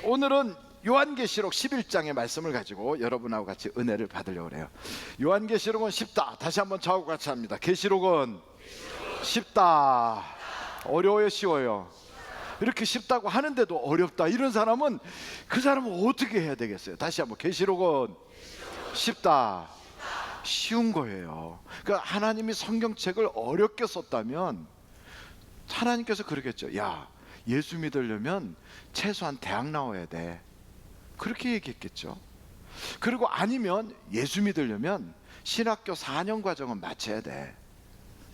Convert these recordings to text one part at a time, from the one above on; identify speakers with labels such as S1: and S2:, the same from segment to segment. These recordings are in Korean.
S1: 오늘은 요한계시록 11장의 말씀을 가지고 여러분하고 같이 은혜를 받으려고 해요. 요한계시록은 쉽다. 다시 한번 저하고 같이 합니다. 계시록은 쉽다. 어려워요, 쉬워요? 이렇게 쉽다고 하는데도 어렵다, 이런 사람은 그 사람은 어떻게 해야 되겠어요? 다시 한번, 계시록은 쉽다. 쉬운 거예요. 그러니까 하나님이 성경책을 어렵게 썼다면 하나님께서 그러겠죠. 야, 예수 믿으려면 최소한 대학 나와야 돼, 그렇게 얘기했겠죠. 그리고 아니면 예수 믿으려면 신학교 4년 과정은 마쳐야 돼,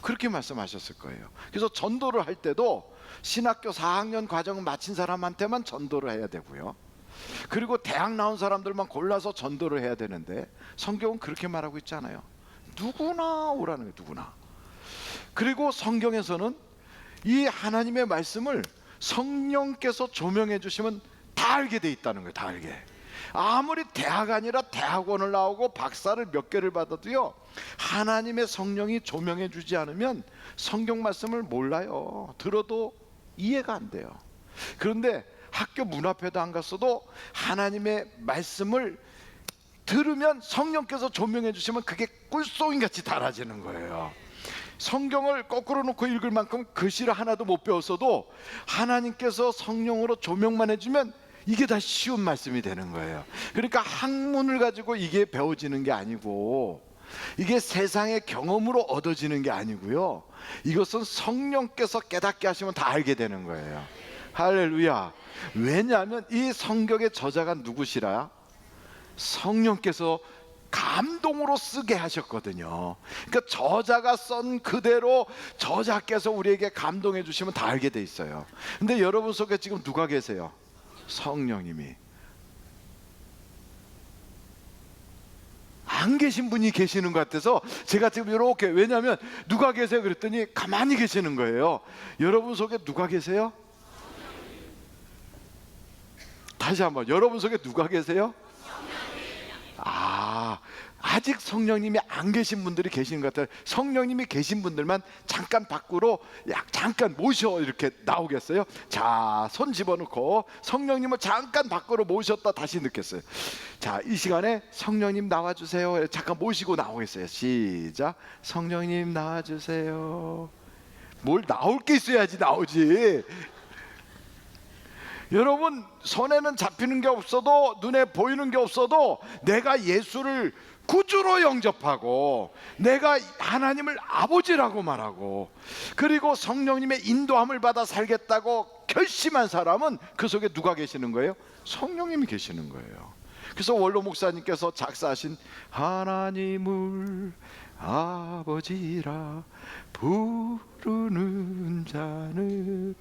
S1: 그렇게 말씀하셨을 거예요. 그래서 전도를 할 때도 신학교 4학년 과정을 마친 사람한테만 전도를 해야 되고요, 그리고 대학 나온 사람들만 골라서 전도를 해야 되는데 성경은 그렇게 말하고 있잖아요. 누구나 오라는 거예요, 누구나. 그리고 성경에서는 이 하나님의 말씀을 성령께서 조명해 주시면 다 알게 돼 있다는 거예요. 다 알게. 아무리 대학 아니라 대학원을 나오고 박사를 몇 개를 받아도요, 하나님의 성령이 조명해 주지 않으면 성경 말씀을 몰라요. 들어도 이해가 안 돼요. 그런데 학교 문 앞에도 안 갔어도 하나님의 말씀을 들으면 성령께서 조명해 주시면 그게 꿀송이같이 달아지는 거예요. 성경을 거꾸로 놓고 읽을 만큼 글씨를 하나도 못 배웠어도 하나님께서 성령으로 조명만 해주면 이게 다 쉬운 말씀이 되는 거예요. 그러니까 학문을 가지고 이게 배워지는 게 아니고, 이게 세상의 경험으로 얻어지는 게 아니고요, 이것은 성령께서 깨닫게 하시면 다 알게 되는 거예요. 할렐루야. 왜냐하면 이 성경의 저자가 누구시라? 성령께서 감동으로 쓰게 하셨거든요. 그러니까 저자가 쓴 그대로 저자께서 우리에게 감동해 주시면 다 알게 돼 있어요. 근데 여러분 속에 지금 누가 계세요? 성령님이. 안 계신 분이 계시는 것 같아서 제가 지금 이렇게, 왜냐하면 누가 계세요? 그랬더니 가만히 계시는 거예요. 여러분 속에 누가 계세요? 다시 한번, 여러분 속에 누가 계세요? 아직 성령님이 안 계신 분들이 계시는 것 같아요. 성령님이 계신 분들만 잠깐 밖으로 잠깐 모셔 이렇게 나오겠어요? 자, 손 집어넣고 성령님을 잠깐 밖으로 모셨다 다시 넣겠어요. 자, 이 시간에 성령님 나와주세요. 잠깐 모시고 나오겠어요. 시작. 성령님 나와주세요. 뭘 나올 게 있어야지 나오지. 여러분, 손에는 잡히는 게 없어도, 눈에 보이는 게 없어도 내가 예수를 구주로 영접하고 내가 하나님을 아버지라고 말하고, 그리고 성령님의 인도함을 받아 살겠다고 결심한 사람은 그 속에 누가 계시는 거예요? 성령님이 계시는 거예요. 그래서 원로 목사님께서 작사하신 하나님을 아버지라 부르는 자는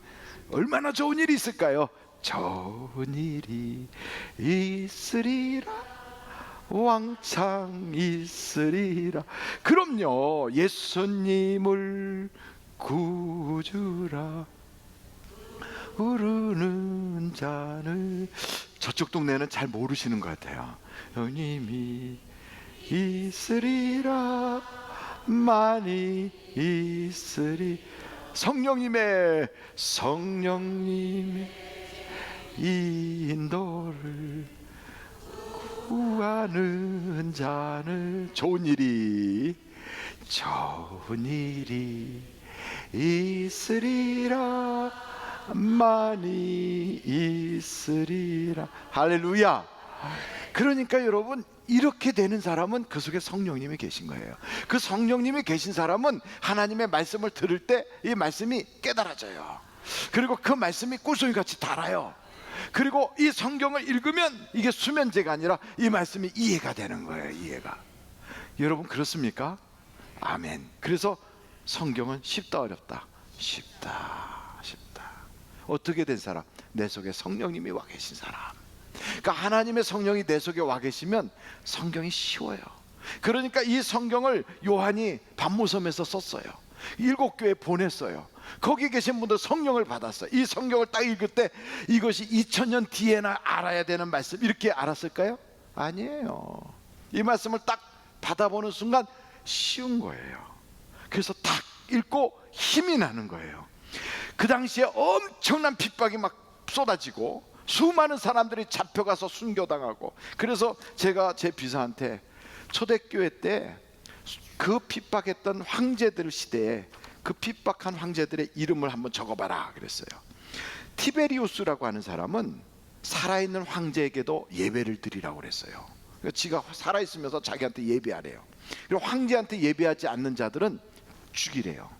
S1: 얼마나 좋은 일이 있을까요? 좋은 일이 있으리라, 왕창 있으리라. 그럼요, 예수님을 구주라 부르는 자는, 저쪽 동네는 잘 모르시는 것 같아요. 주님이 있으리라, 많이 있으리. 성령님의 인도를 구하는 자는 좋은 일이 있으리라, 많이 있으리라. 할렐루야. 그러니까 여러분, 이렇게 되는 사람은 그 속에 성령님이 계신 거예요. 그 성령님이 계신 사람은 하나님의 말씀을 들을 때 이 말씀이 깨달아져요. 그리고 그 말씀이 꿀송이같이 달아요. 그리고 이 성경을 읽으면 이게 수면제가 아니라 이 말씀이 이해가 되는 거예요. 이해가. 여러분 그렇습니까? 아멘. 그래서 성경은 쉽다 어렵다? 쉽다. 어떻게 된 사람? 내 속에 성령님이 와 계신 사람. 그러니까 하나님의 성령이 내 속에 와 계시면 성경이 쉬워요. 그러니까 이 성경을 요한이 반모섬에서 썼어요. 7교회 보냈어요. 거기 계신 분들 성령을 받았어요. 이 성경을 딱 읽을 때 이것이 2000년 뒤에나 알아야 되는 말씀, 이렇게 알았을까요? 아니에요. 이 말씀을 딱 받아보는 순간 쉬운 거예요. 그래서 딱 읽고 힘이 나는 거예요. 그 당시에 엄청난 핍박이 막 쏟아지고 수많은 사람들이 잡혀가서 순교당하고. 그래서 제가 제 비서한테 초대교회 때 그 핍박했던 황제들 시대에 그 핍박한 황제들의 이름을 한번 적어봐라 그랬어요. 티베리우스라고 하는 사람은 살아있는 황제에게도 예배를 드리라고 그랬어요. 그러니까 지가 살아있으면서 자기한테 예배하래요. 그리고 황제한테 예배하지 않는 자들은 죽이래요.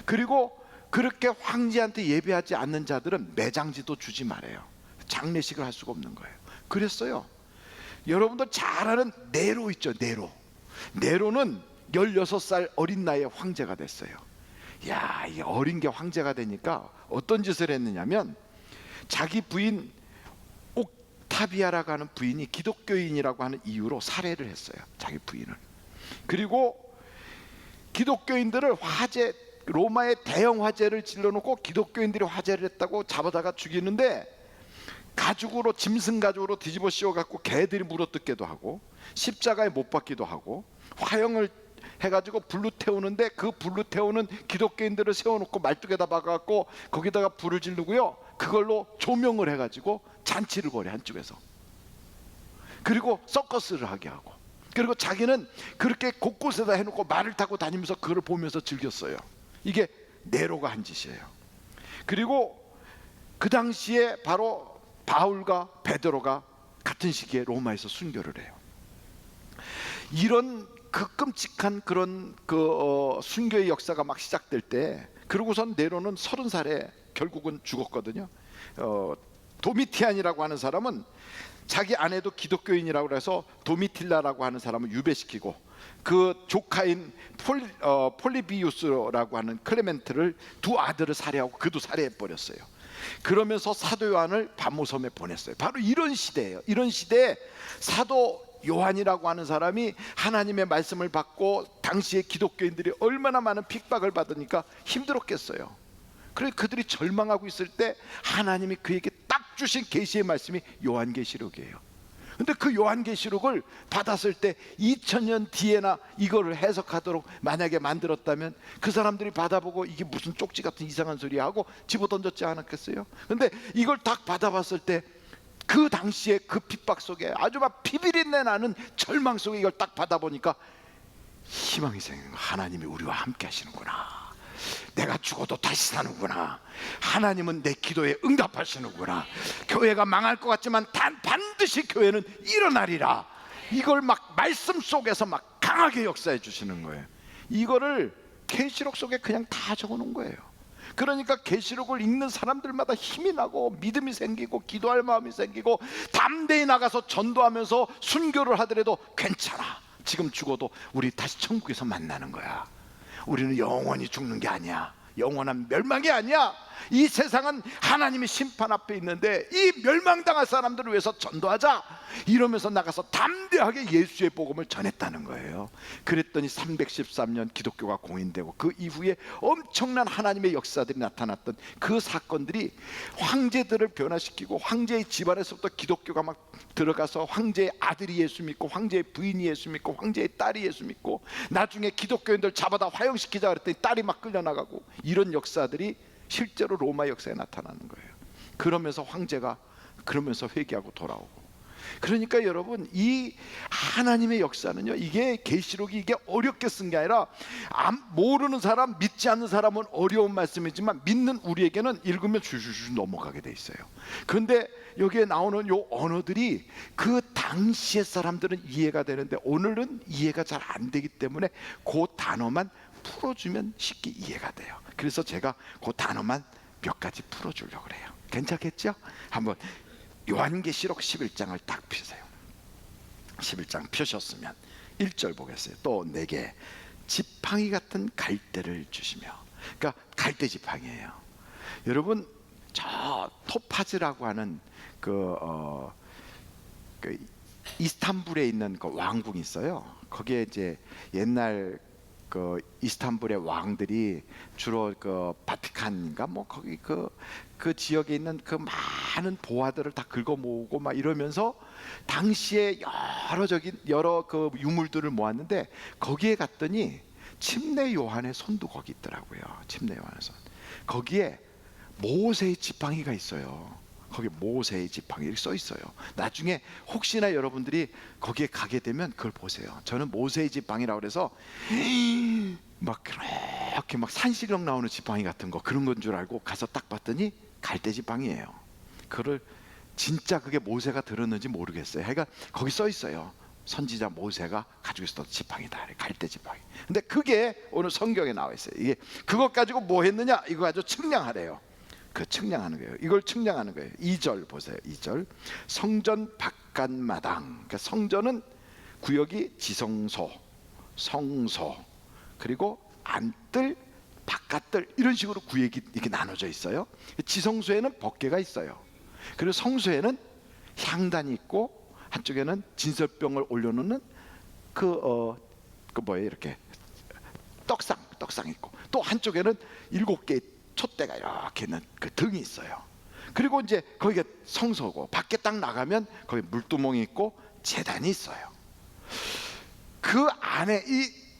S1: 그리고 그렇게 황제한테 예배하지 않는 자들은 매장지도 주지 말아요. 장례식을 할 수가 없는 거예요. 그랬어요. 여러분들 잘 아는 네로 있죠. 네로는 16살 어린 나이에 황제가 됐어요. 야, 이 어린 게 황제가 되니까 어떤 짓을 했느냐면, 자기 부인 옥타비아라고 하는 부인이 기독교인이라고 하는 이유로 살해를 했어요, 자기 부인을. 그리고 기독교인들을 로마의 대형 화재를 질러놓고 기독교인들이 화재를 했다고 잡아다가 죽이는데, 가죽으로, 짐승 가죽으로 뒤집어 씌워갖고 개들이 물어뜯기도 하고 십자가에 못 박기도 하고, 화형을 해가지고 불로 태우는데 그 불로 태우는 기독교인들을 세워놓고 말뚝에다 박아갖고 거기다가 불을 지르고요, 그걸로 조명을 해가지고 잔치를 벌여, 한쪽에서. 그리고 서커스를 하게 하고, 그리고 자기는 그렇게 곳곳에다 해놓고 말을 타고 다니면서 그걸 보면서 즐겼어요. 이게 네로가 한 짓이에요. 그리고 그 당시에 바로 바울과 베드로가 같은 시기에 로마에서 순교를 해요. 이런 그 끔찍한 그런 순교의 역사가 막 시작될 때, 그러고선 네로는 30살에 결국은 죽었거든요. 도미티안이라고 하는 사람은 자기 아내도 기독교인이라고 해서 도미틸라라고 하는 사람을 유배시키고, 그 조카인 폴리비우스라고 하는 클레멘트를, 두 아들을 살해하고 그도 살해해버렸어요. 그러면서 사도 요한을 바모섬에 보냈어요. 바로 이런 시대예요. 이런 시대에 사도 요한이라고 하는 사람이 하나님의 말씀을 받고, 당시에 기독교인들이 얼마나 많은 핍박을 받으니까 힘들었겠어요. 그래서 그들이 절망하고 있을 때 하나님이 그에게 딱 주신 계시의 말씀이 요한계시록이에요. 근데 그 요한계시록을 받았을 때 2000년 뒤에나 이거를 해석하도록 만약에 만들었다면, 그 사람들이 받아보고 이게 무슨 쪽지 같은 이상한 소리 하고 집어던졌지 않았겠어요? 근데 이걸 딱 받아봤을 때 그 당시에 그 핍박 속에 아주 막 피비린내 나는 절망 속에 이걸 딱 받아보니까 희망이 생긴 거야. 하나님이 우리와 함께 하시는구나. 내가 죽어도 다시 사는구나. 하나님은 내 기도에 응답하시는구나. 교회가 망할 것 같지만 반드시 교회는 일어나리라. 이걸 막 말씀 속에서 막 강하게 역사해 주시는 거예요. 이거를 계시록 속에 그냥 다 적어 놓은 거예요. 그러니까 계시록을 읽는 사람들마다 힘이 나고 믿음이 생기고 기도할 마음이 생기고, 담대히 나가서 전도하면서 순교를 하더라도 괜찮아. 지금 죽어도 우리 다시 천국에서 만나는 거야. 우리는 영원히 죽는 게 아니야. 영원한 멸망이 아니야. 이 세상은 하나님의 심판 앞에 있는데 이 멸망당할 사람들을 위해서 전도하자, 이러면서 나가서 담대하게 예수의 복음을 전했다는 거예요. 그랬더니 313년 기독교가 공인되고, 그 이후에 엄청난 하나님의 역사들이 나타났던 그 사건들이 황제들을 변화시키고, 황제의 집안에서부터 기독교가 막 들어가서 황제의 아들이 예수 믿고, 황제의 부인이 예수 믿고, 황제의 딸이 예수 믿고, 나중에 기독교인들 잡아다 화형시키자 그랬더니 딸이 막 끌려나가고, 이런 역사들이 실제로 로마 역사에 나타나는 거예요. 그러면서 황제가 그러면서 회개하고 돌아오고. 그러니까 여러분, 이 하나님의 역사는요, 이게 계시록이 이게 어렵게 쓴 게 아니라, 모르는 사람, 믿지 않는 사람은 어려운 말씀이지만 믿는 우리에게는 읽으면 슈슈슈 넘어가게 돼 있어요. 그런데 여기에 나오는 요 언어들이 그 당시의 사람들은 이해가 되는데 오늘은 이해가 잘 안 되기 때문에 그 단어만 풀어주면 쉽게 이해가 돼요. 그래서 제가 그 단어만 몇 가지 풀어주려고 그래요. 괜찮겠죠? 한번 요한계시록 11장을 딱 펴세요. 11장 펴셨으면 1절 보겠어요. 또 내게 지팡이 같은 갈대를 주시며. 그러니까 갈대 지팡이에요. 여러분, 저 토파즈라고 하는 그 이스탄불에 있는 그 왕궁이 있어요. 거기에 이제 옛날 그 이스탄불의 왕들이 주로 그 바티칸인가 뭐 거기 그 지역에 있는 그 많은 보화들을 다 긁어 모으고 막 이러면서 당시에 여러 그 유물들을 모았는데, 거기에 갔더니 침례 요한의 손도 거기 있더라고요. 침례 요한의 손. 거기에 모세의 지팡이가 있어요. 거기 모세의 지팡이 이렇게 써 있어요. 나중에 혹시나 여러분들이 거기에 가게 되면 그걸 보세요. 저는 모세의 지팡이라고 그래서 막 그렇게 막 산시령 나오는 지팡이 같은 거 그런 건 줄 알고 가서 딱 봤더니 갈대 지팡이에요. 그걸 진짜 그게 모세가 들었는지 모르겠어요. 그러니까 거기 써 있어요. 선지자 모세가 가지고 있었던 지팡이다, 갈대 지팡이. 근데 그게 오늘 성경에 나와 있어요. 이게 그것 가지고 뭐 했느냐? 이거 가지고 측량하래요. 그 측량하는 거예요. 이걸 측량하는 거예요. 2절 보세요. 2절 성전 바깥마당. 그러니까 성전은 구역이 지성소, 성소, 그리고 안뜰, 바깥뜰 이런 식으로 구역이 이렇게 나눠져 있어요. 지성소에는 법궤가 있어요. 그리고 성소에는 향단이 있고 한쪽에는 진설병을 올려놓는 그 뭐예요, 이렇게 떡상 있고, 또 한쪽에는 7개의 촛대가 이렇게 있는 그 등이 있어요. 그리고 이제 거기가 성소고, 밖에 딱 나가면 거기 물두멍이 있고 제단이 있어요. 그 안에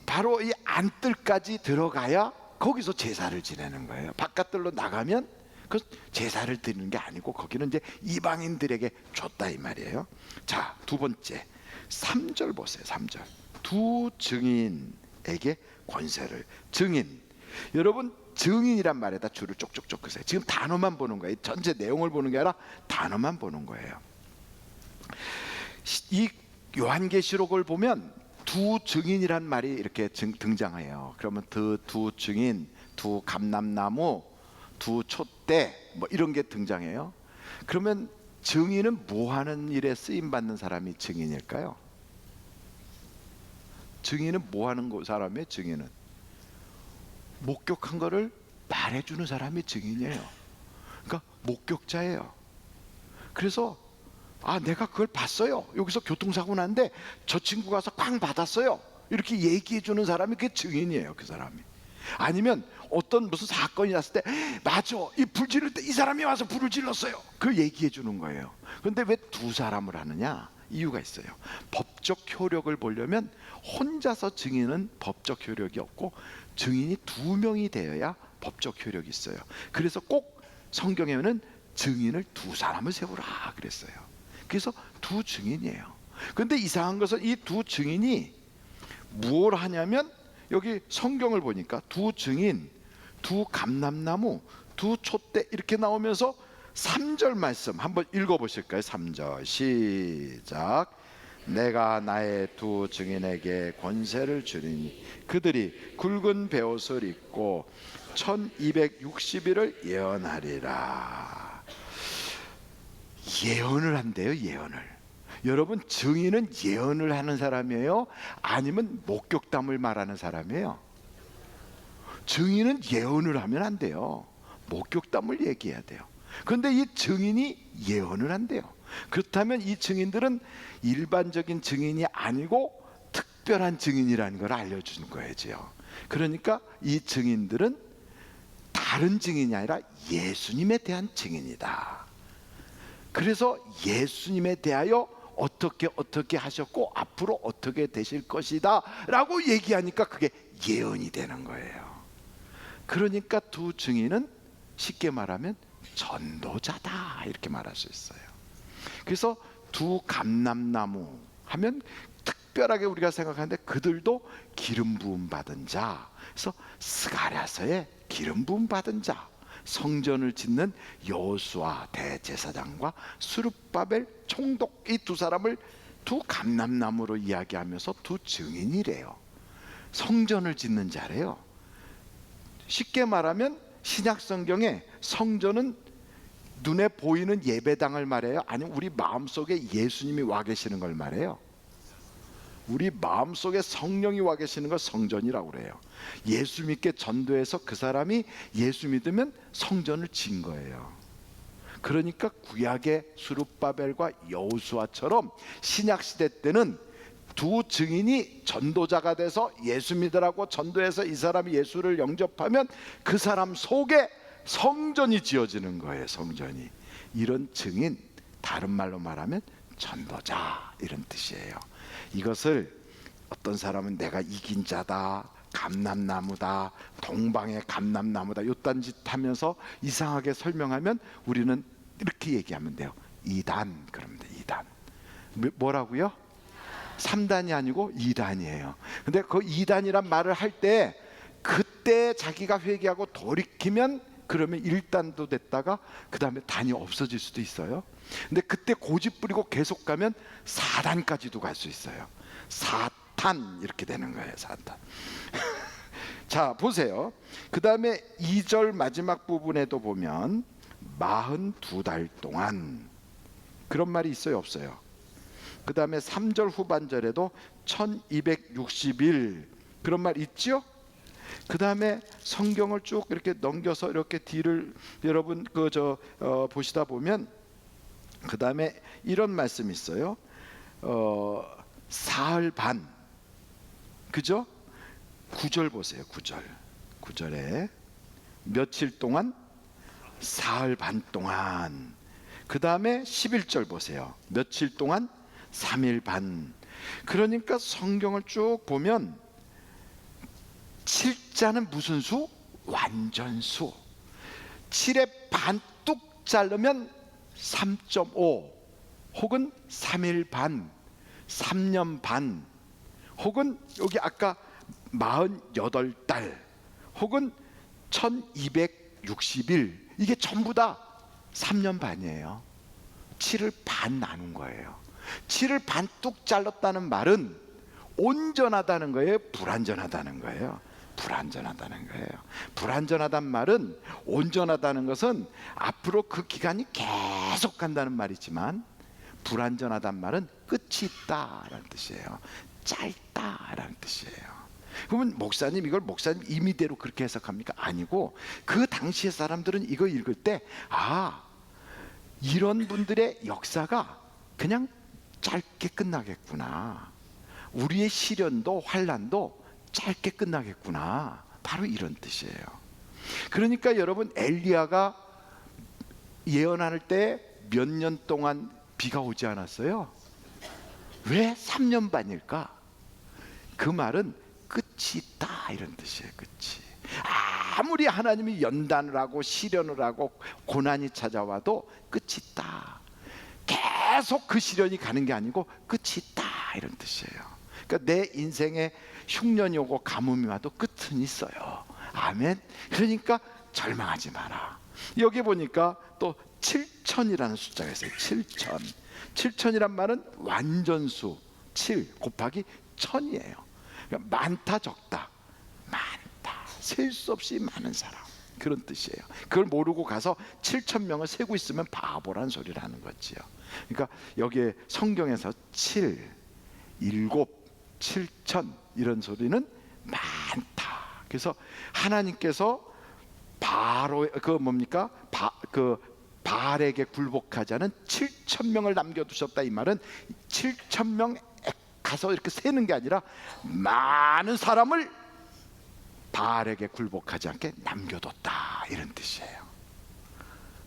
S1: 바로 이 안뜰까지 들어가야 거기서 제사를 지내는 거예요. 바깥들로 나가면 그 제사를 드리는 게 아니고 거기는 이제 이방인들에게 줬다 이 말이에요. 자, 두 번째 3절 보세요. 3절 두 증인에게 권세를. 증인, 여러분 증인이란 말에다 줄을 쪽쪽쪽 그세요. 지금 단어만 보는 거예요. 전체 내용을 보는 게 아니라 단어만 보는 거예요. 이 요한계시록을 보면 두 증인이란 말이 이렇게 등장해요. 그러면 두 증인, 두 감람나무, 두 촛대 뭐 이런 게 등장해요. 그러면 증인은 뭐 하는 일에 쓰임 받는 사람이 증인일까요? 증인은 뭐 하는 사람이에요? 증인은 목격한 거를 말해주는 사람이 증인이에요. 그러니까 목격자예요. 그래서 내가 그걸 봤어요. 여기서 교통사고 났는데 저 친구 가서 쾅 받았어요. 이렇게 얘기해 주는 사람이 그게 증인이에요. 그 사람이. 아니면 어떤 무슨 사건이 났을 때 맞아, 이 불 지를 때 이 사람이 와서 불을 질렀어요. 그걸 얘기해 주는 거예요. 그런데 왜 두 사람을 하느냐? 이유가 있어요. 법적 효력을 보려면 혼자서 증인은 법적 효력이 없고 증인이 2명이 되어야 법적 효력이 있어요. 그래서 꼭 성경에는 증인을 2사람을 세우라 그랬어요. 그래서 두 증인이에요. 그런데 이상한 것은 이 두 증인이 뭘 하냐면 여기 성경을 보니까 두 증인, 두 감람나무, 두 촛대 이렇게 나오면서 3절 말씀 한번 읽어보실까요? 3절 시작. 내가 나의 두 증인에게 권세를 주리니 그들이 굵은 베옷을 입고 1260일을 예언하리라. 예언을 한대요. 예언을. 여러분, 증인은 예언을 하는 사람이에요? 아니면 목격담을 말하는 사람이에요? 증인은 예언을 하면 안 돼요. 목격담을 얘기해야 돼요. 그런데 이 증인이 예언을 한대요. 그렇다면 이 증인들은 일반적인 증인이 아니고 특별한 증인이라는 걸 알려주는 거예요. 그러니까 이 증인들은 다른 증인이 아니라 예수님에 대한 증인이다. 그래서 예수님에 대하여 어떻게 하셨고 앞으로 어떻게 되실 것이다 라고 얘기하니까 그게 예언이 되는 거예요. 그러니까 두 증인은 쉽게 말하면 전도자다 이렇게 말할 수 있어요. 그래서 두 감람나무 하면 특별하게 우리가 생각하는데 그들도 기름 부음 받은 자. 그래서 스가랴서에 기름 부음 받은 자, 성전을 짓는 여호수아 대제사장과 스룹바벨 총독, 이 두 사람을 두 감람나무로 이야기하면서 두 증인이래요. 성전을 짓는 자래요. 쉽게 말하면 신약 성경에 성전은 눈에 보이는 예배당을 말해요? 아니면 우리 마음속에 예수님이 와 계시는 걸 말해요? 우리 마음속에 성령이 와 계시는 걸 성전이라고 그래요. 예수 믿게 전도해서 그 사람이 예수 믿으면 성전을 진 거예요. 그러니까 구약의 스룹바벨과 여호수아처럼 신약 시대 때는 두 증인이 전도자가 돼서 예수 믿으라고 전도해서 이 사람이 예수를 영접하면 그 사람 속에 성전이 지어지는 거예요. 성전이. 이런 증인, 다른 말로 말하면 전도자 이런 뜻이에요. 이것을 어떤 사람은 내가 이긴 자다, 감람나무다, 동방의 감람나무다, 요딴 짓 하면서 이상하게 설명하면 우리는 이렇게 얘기하면 돼요. 2단 그러면 돼요. 2단. 뭐라고요? 3단이 아니고 2단이에요. 근데 그 2단이란 말을 할 때 그때 자기가 회개하고 돌이키면 그러면 1단도 됐다가 그 다음에 단이 없어질 수도 있어요. 근데 그때 고집 부리고 계속 가면 4단까지도 갈 수 있어요. 4탄 이렇게 되는 거예요. 4탄. 자 보세요. 그 다음에 2절 마지막 부분에도 보면 42달 동안 그런 말이 있어요, 없어요? 그 다음에 3절 후반절에도 1260일 그런 말 있죠? 그 다음에 성경을 쭉 이렇게 넘겨서 이렇게 뒤를 여러분 보시다 보면 그 다음에 이런 말씀이 있어요. 사흘 반, 그죠? 9절 보세요. 9절에 며칠 동안? 사흘 반 동안. 그 다음에 11절 보세요. 며칠 동안? 3일 반. 그러니까 성경을 쭉 보면 7자는 무슨 수? 완전수. 7의 반 뚝 자르면 3.5 혹은 3일 반, 3년 반, 혹은 여기 아까 48달 혹은 1260일, 이게 전부 다 3년 반이에요. 7을 반 나눈 거예요. 7을 반 뚝 잘랐다는 말은 온전하다는 거예요, 불완전하다는 거예요? 불완전하다는 거예요. 불완전하다는 말은, 온전하다는 것은 앞으로 그 기간이 계속 간다는 말이지만 불완전하다는 말은 끝이 있다라는 뜻이에요. 짧다라는 뜻이에요. 그러면 목사님 이걸 목사님 임의대로 그렇게 해석합니까? 아니고 그 당시의 사람들은 이거 읽을 때 이런 분들의 역사가 그냥 짧게 끝나겠구나, 우리의 시련도 환난도 짧게 끝나겠구나, 바로 이런 뜻이에요. 그러니까 여러분, 엘리야가 예언할 때 몇 년 동안 비가 오지 않았어요? 왜 3년 반일까? 그 말은 끝이 있다 이런 뜻이에요. 끝이. 아무리 하나님이 연단을 하고 시련을 하고 고난이 찾아와도 끝이 있다. 계속 그 시련이 가는 게 아니고 끝이 있다 이런 뜻이에요. 그러니까 내 인생에 흉년이 오고 가뭄이 와도 끝은 있어요. 아멘. 그러니까 절망하지 마라. 여기 보니까 또 7천이라는 숫자가 있어요. 7천. 7천이란 말은 완전수 7 곱하기 1000이에요. 그러니까 많다 적다, 많다, 셀 수 없이 많은 사람, 그런 뜻이에요. 그걸 모르고 가서 7,000명을 세고 있으면 바보란 소리를 하는 거지요. 그러니까 여기에 성경에서 7, 7, 7천 이런 소리는 많다. 그래서 하나님께서 바로 바알에게 굴복하지 않은 7,000명을 남겨두셨다. 이 말은 7,000명 가서 이렇게 세는 게 아니라 많은 사람을 바알에게 굴복하지 않게 남겨뒀다 이런 뜻이에요.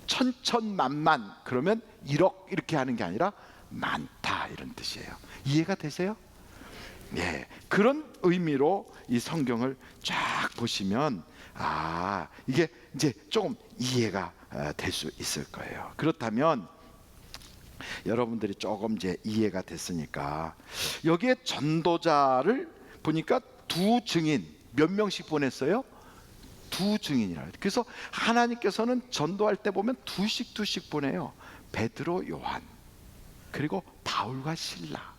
S1: 천천만만 그러면 1억 이렇게 하는 게 아니라 많다 이런 뜻이에요. 이해가 되세요? 네, 그런 의미로 이 성경을 쫙 보시면 이게 이제 조금 이해가 될 수 있을 거예요. 그렇다면 여러분들이 조금 이제 이해가 됐으니까 여기에 전도자를 보니까 두 증인, 몇 명씩 보냈어요? 두 증인이라. 그래서 하나님께서는 전도할 때 보면 두씩 보내요. 베드로, 요한, 그리고 바울과 실라.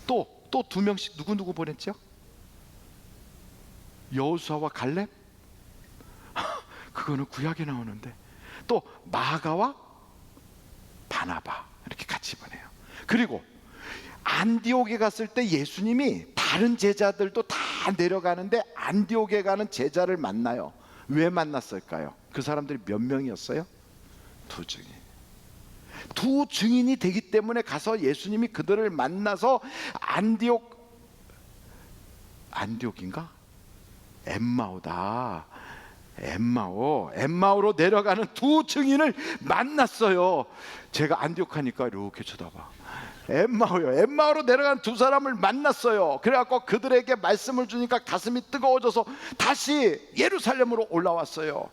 S1: 또 두 명씩 누구 보냈죠? 여호수아와 갈렙? 그거는 구약에 나오는데. 또 마가와 바나바 이렇게 같이 보내요. 그리고 안디옥에 갔을 때 예수님이 다른 제자들도 다 내려가는데 안디옥에 가는 제자를 만나요. 왜 만났을까요? 그 사람들이 몇 명이었어요? 두 증인. 두 증인이 되기 때문에 가서 예수님이 그들을 만나서 안디옥인가? 엠마오다. 엠마오로 내려가는 두 증인을 만났어요. 제가 안디옥 하니까 이렇게 쳐다봐. 엠마오로 내려가는 두 사람을 만났어요. 그래갖고 그들에게 말씀을 주니까 가슴이 뜨거워져서 다시 예루살렘으로 올라왔어요.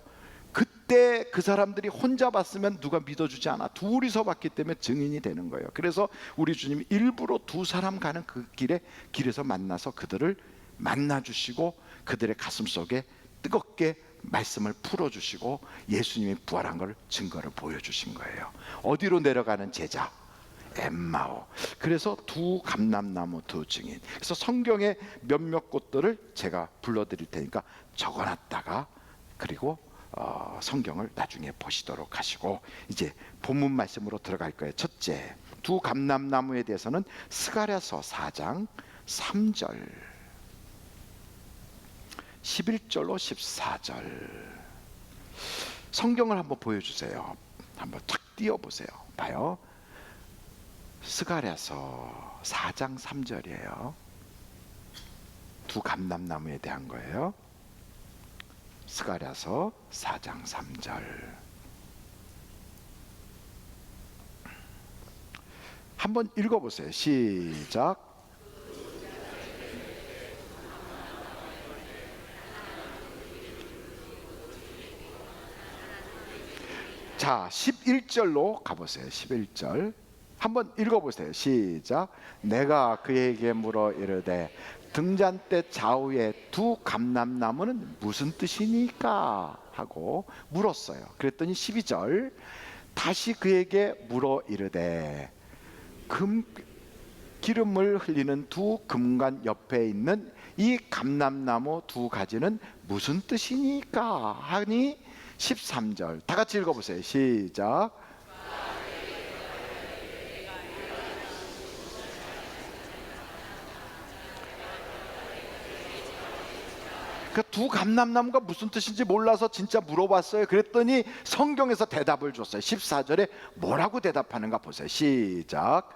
S1: 그때 그 사람들이 혼자 봤으면 누가 믿어주지 않아. 둘이서 봤기 때문에 증인이 되는 거예요. 그래서 우리 주님이 일부러 두 사람 가는 그 길에서 만나서 그들을 만나주시고 그들의 가슴 속에 뜨겁게 말씀을 풀어주시고 예수님이 부활한 걸 증거를 보여주신 거예요. 어디로 내려가는 제자? 엠마오. 그래서 두 감람나무 두 증인. 그래서 성경의 몇몇 곳들을 제가 불러드릴 테니까 적어놨다가 그리고 성경을 나중에 보시도록 하시고 이제 본문 말씀으로 들어갈 거예요. 첫째, 두 감람나무에 대해서는 스가랴서 4장 3절 11절로 14절 성경을 한번 보여주세요. 한번 탁 띄워보세요. 봐요. 스가랴서 4장 3절이에요. 두 감람나무에 대한 거예요. 스가랴서 4장 3절 한번 읽어보세요. 시작. 자, 11절로 가보세요. 11절 한번 읽어보세요. 시작. 내가 그에게 물어 이르되 등잔대 좌우에 두 감람나무는 무슨 뜻이니까 하고 물었어요. 그랬더니 12절 다시 그에게 물어 이르되 기름을 흘리는 두 금관 옆에 있는 이 감람나무 두 가지는 무슨 뜻이니까 하니 13절 다 같이 읽어보세요. 시작. 그 두 감람나무가 무슨 뜻인지 몰라서 진짜 물어봤어요. 그랬더니 성경에서 대답을 줬어요. 14절에 뭐라고 대답하는가 보세요. 시작.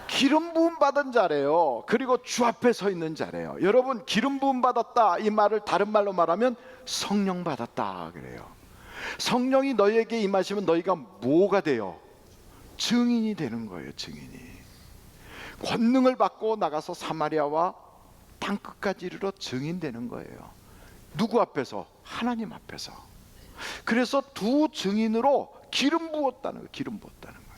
S1: 기름 부음 받은 자래요. 그리고 주 앞에 서 있는 자래요. 여러분, 기름 부음 받았다 이 말을 다른 말로 말하면 성령 받았다 그래요. 성령이 너희에게 임하시면 너희가 뭐가 돼요? 증인이 되는 거예요. 증인이. 권능을 받고 나가서 사마리아와 땅끝까지 이르러 증인되는 거예요. 누구 앞에서? 하나님 앞에서. 그래서 두 증인으로 기름 부었다는 거예요. 기름 부었다는 거예요.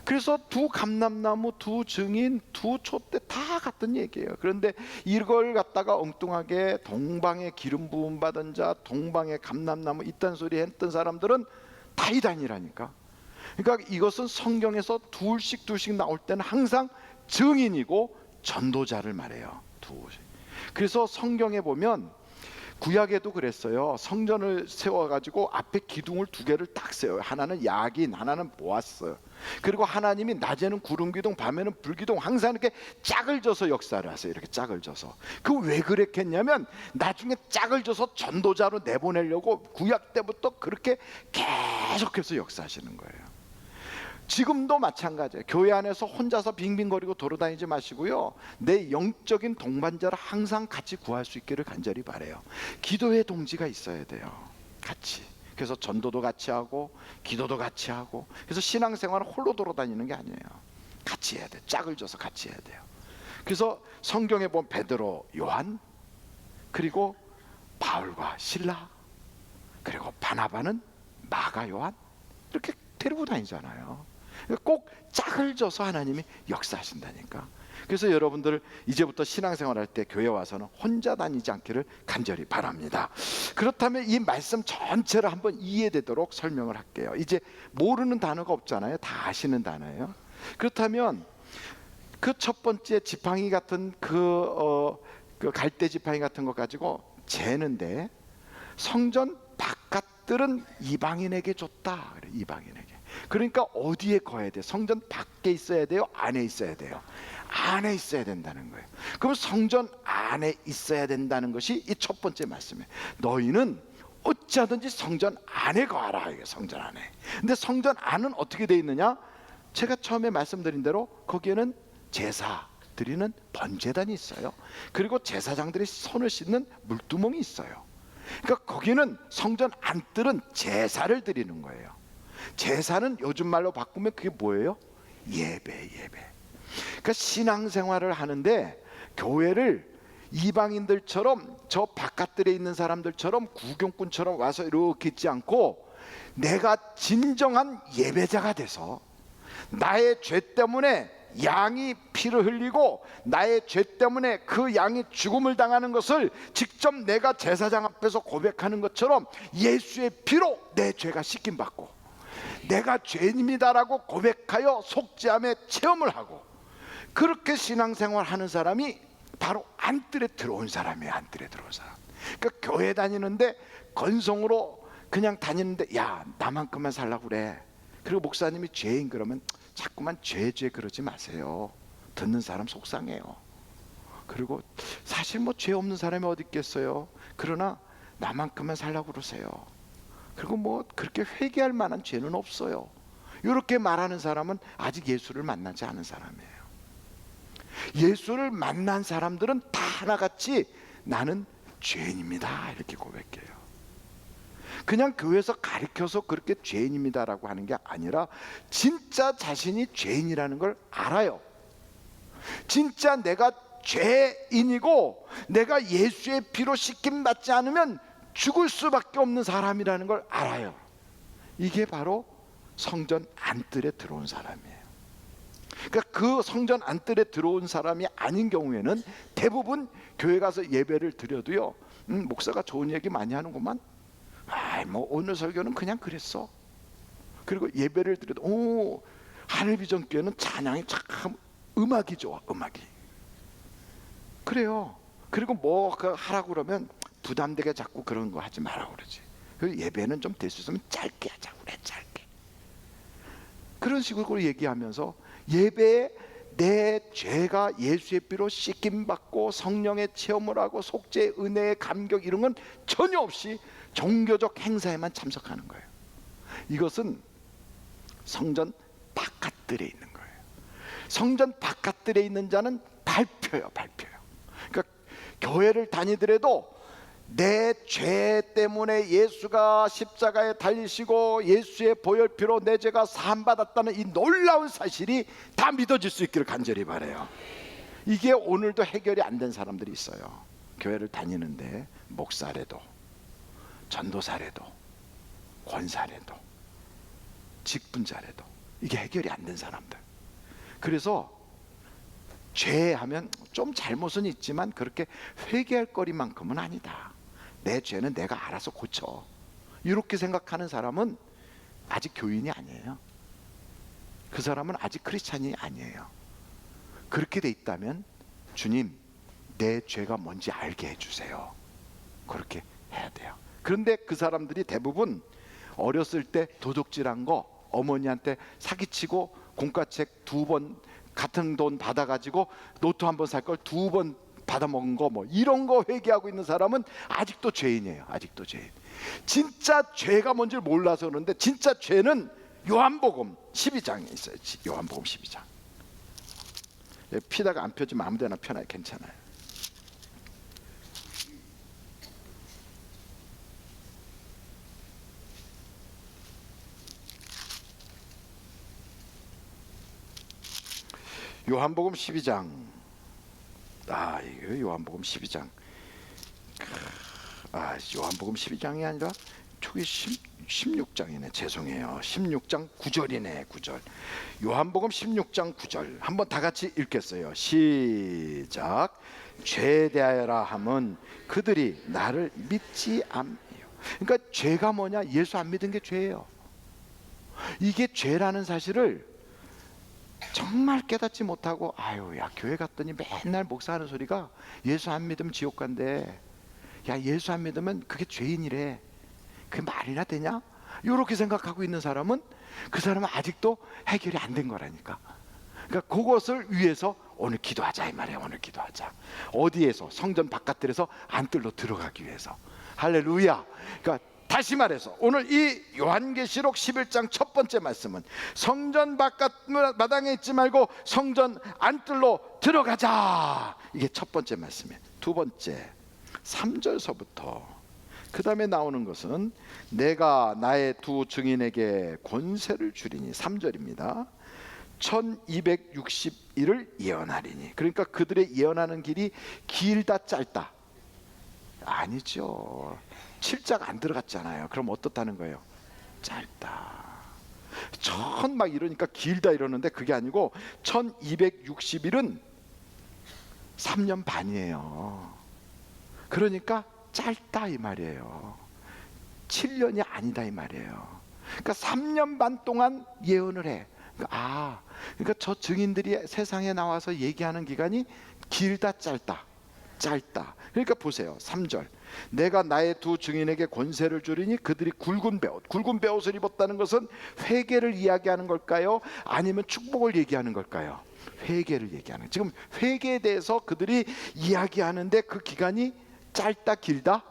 S1: 그래서 두 감람나무, 두 증인, 두 촛대 다 같은 얘기예요. 그런데 이걸 갖다가 엉뚱하게 동방에 기름 부음 받은 자, 동방에 감람나무 이딴 소리 했던 사람들은 다 이단이라니까. 그러니까 이것은 성경에서 둘씩 나올 때는 항상 증인이고 전도자를 말해요. 그래서 성경에 보면 구약에도 그랬어요. 성전을 세워가지고 앞에 기둥을 두 개를 딱 세워요. 하나는 야긴, 하나는 보아스. 그리고 하나님이 낮에는 구름 기둥, 밤에는 불 기둥 항상 이렇게 짝을 져서 역사를 하세요. 이렇게 짝을 져서. 그 왜 그랬겠냐면 나중에 짝을 져서 전도자로 내보내려고 구약 때부터 그렇게 계속해서 역사하시는 거예요. 지금도 마찬가지예요. 교회 안에서 혼자서 빙빙거리고 돌아다니지 마시고요. 내 영적인 동반자를 항상 같이 구할 수 있기를 간절히 바라요. 기도의 동지가 있어야 돼요. 같이. 그래서 전도도 같이 하고 기도도 같이 하고. 그래서 신앙생활은 홀로 돌아다니는 게 아니에요. 같이 해야 돼요. 짝을 져서 같이 해야 돼요. 그래서 성경에 보면 베드로, 요한, 그리고 바울과 실라, 그리고 바나바는 마가, 요한 이렇게 데리고 다니잖아요. 꼭 짝을 져서 하나님이 역사하신다니까. 그래서 여러분들 이제부터 신앙생활 할 때 교회 와서는 혼자 다니지 않기를 간절히 바랍니다. 그렇다면 이 말씀 전체를 한번 이해되도록 설명을 할게요. 이제 모르는 단어가 없잖아요. 다 아시는 단어예요. 그렇다면 그 첫 번째 지팡이 같은 그 갈대 지팡이 같은 거 가지고 재는데 성전 바깥들은 이방인에게 줬다. 그래, 이방인에게. 그러니까 어디에 거해야 돼? 성전 밖에 있어야 돼요? 안에 있어야 돼요? 안에 있어야 된다는 거예요. 그럼 성전 안에 있어야 된다는 것이 이 첫 번째 말씀이에요. 너희는 어찌하든지 성전 안에 거하라. 이게 성전 안에. 근데 성전 안은 어떻게 돼 있느냐? 제가 처음에 말씀드린 대로 거기에는 제사 드리는 번제단이 있어요. 그리고 제사장들이 손을 씻는 물두멍이 있어요. 그러니까 거기는 성전 안뜰은 제사를 드리는 거예요. 제사는 요즘 말로 바꾸면 그게 뭐예요? 예배. 그러니까 신앙생활을 하는데 교회를 이방인들처럼 저 바깥들에 있는 사람들처럼 구경꾼처럼 와서 이렇게 있지 않고 내가 진정한 예배자가 돼서 나의 죄 때문에 양이 피를 흘리고 나의 죄 때문에 그 양이 죽음을 당하는 것을 직접 내가 제사장 앞에서 고백하는 것처럼 예수의 피로 내 죄가 씻김받고 내가 죄인입니다라고 고백하여 속죄함의 체험을 하고 그렇게 신앙생활 하는 사람이 바로 안뜰에 들어온 사람이에요. 안뜰에 들어온 사람. 그러니까 교회 다니는데 건성으로 그냥 다니는데 야 나만큼만 살라고 그래. 그리고 목사님이 죄인 그러면 자꾸만 죄 그러지 마세요. 듣는 사람 속상해요. 그리고 사실 뭐 죄 없는 사람이 어디 있겠어요. 그러나 나만큼만 살라고 그러세요. 그리고 뭐 그렇게 회개할 만한 죄는 없어요. 이렇게 말하는 사람은 아직 예수를 만나지 않은 사람이에요. 예수를 만난 사람들은 다 하나같이 나는 죄인입니다 이렇게 고백해요. 그냥 교회에서 가르쳐서 그렇게 죄인입니다라고 하는 게 아니라 진짜 자신이 죄인이라는 걸 알아요. 진짜 내가 죄인이고 내가 예수의 피로 씻김 받지 않으면 죽을 수밖에 없는 사람이라는 걸 알아요. 이게 바로 성전 안뜰에 들어온 사람이에요. 그러니까 그 성전 안뜰에 들어온 사람이 아닌 경우에는 대부분 교회 가서 예배를 드려도요, 목사가 좋은 얘기 많이 하는구만. 뭐 오늘 설교는 그냥 그랬어. 그리고 예배를 드려도 오 하늘비전교회는 찬양이 참 음악이 좋아. 음악이 그래요. 그리고 뭐 하라고 그러면 부담되게 자꾸 그런 거 하지 말라고 그러지. 그 예배는 좀 될 수 있으면 짧게 하자고 그래. 짧게. 그런 식으로 얘기하면서 예배에 내 죄가 예수의 피로 씻김받고 성령의 체험을 하고 속죄의 은혜의 감격 이런 건 전혀 없이 종교적 행사에만 참석하는 거예요. 이것은 성전 바깥들에 있는 거예요. 성전 바깥들에 있는 자는 발표요. 그러니까 교회를 다니더라도 내 죄 때문에 예수가 십자가에 달리시고 예수의 보혈피로 내 죄가 사함받았다는 이 놀라운 사실이 다 믿어질 수 있기를 간절히 바라요. 이게 오늘도 해결이 안 된 사람들이 있어요. 교회를 다니는데 목사래도 전도사래도 권사래도 직분자래도 이게 해결이 안 된 사람들. 그래서 죄하면 좀 잘못은 있지만 그렇게 회개할 거리만큼은 아니다. 내 죄는 내가 알아서 고쳐. 이렇게 생각하는 사람은 아직 교인이 아니에요. 그 사람은 아직 크리스찬이 아니에요. 그렇게 돼 있다면 주님 내 죄가 뭔지 알게 해주세요. 그렇게 해야 돼요. 그런데 그 사람들이 대부분 어렸을 때 도둑질한 거 어머니한테 사기치고 공과책 2번 같은 돈 받아가지고 노트 한 번 살 걸 2번 받아먹은 거 뭐 이런 거 회개하고 있는 사람은 아직도 죄인이에요. 아직도 죄인. 진짜 죄가 뭔지를 몰라서 그러는데 진짜 죄는 요한복음 12장에 있어요. 요한복음 12장. 피다가 안 펴지면 아무데나 펴놔요. 괜찮아요. 요한복음 12장. 이거 요한복음 12장. 요한복음 12장이 아니라 초기 16장이네. 죄송해요. 16장 9절이네. 9절. 요한복음 16장 9절. 한번 다 같이 읽겠어요. 시작. 죄에 대하여라 함은 그들이 나를 믿지 않으며. 그러니까 죄가 뭐냐? 예수 안 믿은 게 죄예요. 이게 죄라는 사실을 정말 깨닫지 못하고 야 교회 갔더니 맨날 목사하는 소리가 예수 안 믿으면 지옥 간대. 야 예수 안 믿으면 그게 죄인이래. 그게 말이나 되냐? 이렇게 생각하고 있는 사람은 그 사람은 아직도 해결이 안 된 거라니까. 그러니까 그것을 위해서 오늘 기도하자 이 말이에요. 오늘 기도하자. 어디에서? 성전 바깥들에서 안뜰로 들어가기 위해서. 할렐루야. 그러니까 다시 말해서 오늘 이 요한계시록 11장 첫 번째 말씀은 성전 바깥 마당에 있지 말고 성전 안뜰로 들어가자. 이게 첫 번째 말씀이에요. 두 번째 3절서부터 그 다음에 나오는 것은 내가 나의 두 증인에게 권세를 주리니 3절입니다. 1260일을 예언하리니. 그러니까 그들의 예언하는 길이 길다 짧다? 아니죠. 7자가 안 들어갔잖아요. 그럼 어떻다는 거예요? 짧다. 천 막 이러니까 길다 이러는데 그게 아니고 1260일은 3년 반이에요. 그러니까 짧다 이 말이에요. 7년이 아니다 이 말이에요. 그러니까 3년 반 동안 예언을 해. 그러니까 저 증인들이 세상에 나와서 얘기하는 기간이 길다 짧다? 짧다. 그러니까 보세요. 3절. 내가 나의 두 증인에게 권세를 주리니 그들이 굵은 베옷을 입었다는 것은 회개를 이야기하는 걸까요? 아니면 축복을 얘기하는 걸까요? 회개를 얘기하는. 지금 회개에 대해서 그들이 이야기하는데 그 기간이 짧다 길다?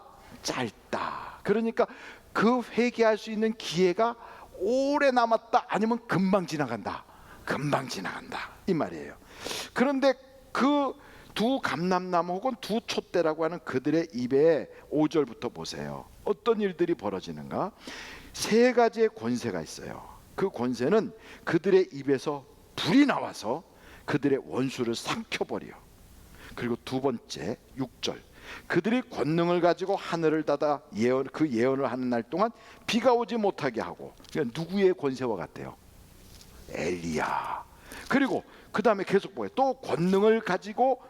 S1: 짧다. 그러니까 그 회개할 수 있는 기회가 오래 남았다 아니면 금방 지나간다? 금방 지나간다 이 말이에요. 그런데 그 두 감람나무 혹은 두 촛대라고 하는 그들의 입에 5절부터 보세요. 어떤 일들이 벌어지는가? 세 가지의 권세가 있어요. 그 권세는 그들의 입에서 불이 나와서 그들의 원수를 삼켜버려. 그리고 두 번째 6절. 그들이 권능을 가지고 하늘을 닫아 그 예언을 하는 날 동안 비가 오지 못하게 하고. 그러니까 누구의 권세와 같아요? 엘리야. 그리고 그 다음에 계속 보여요. 또 권능을 가지고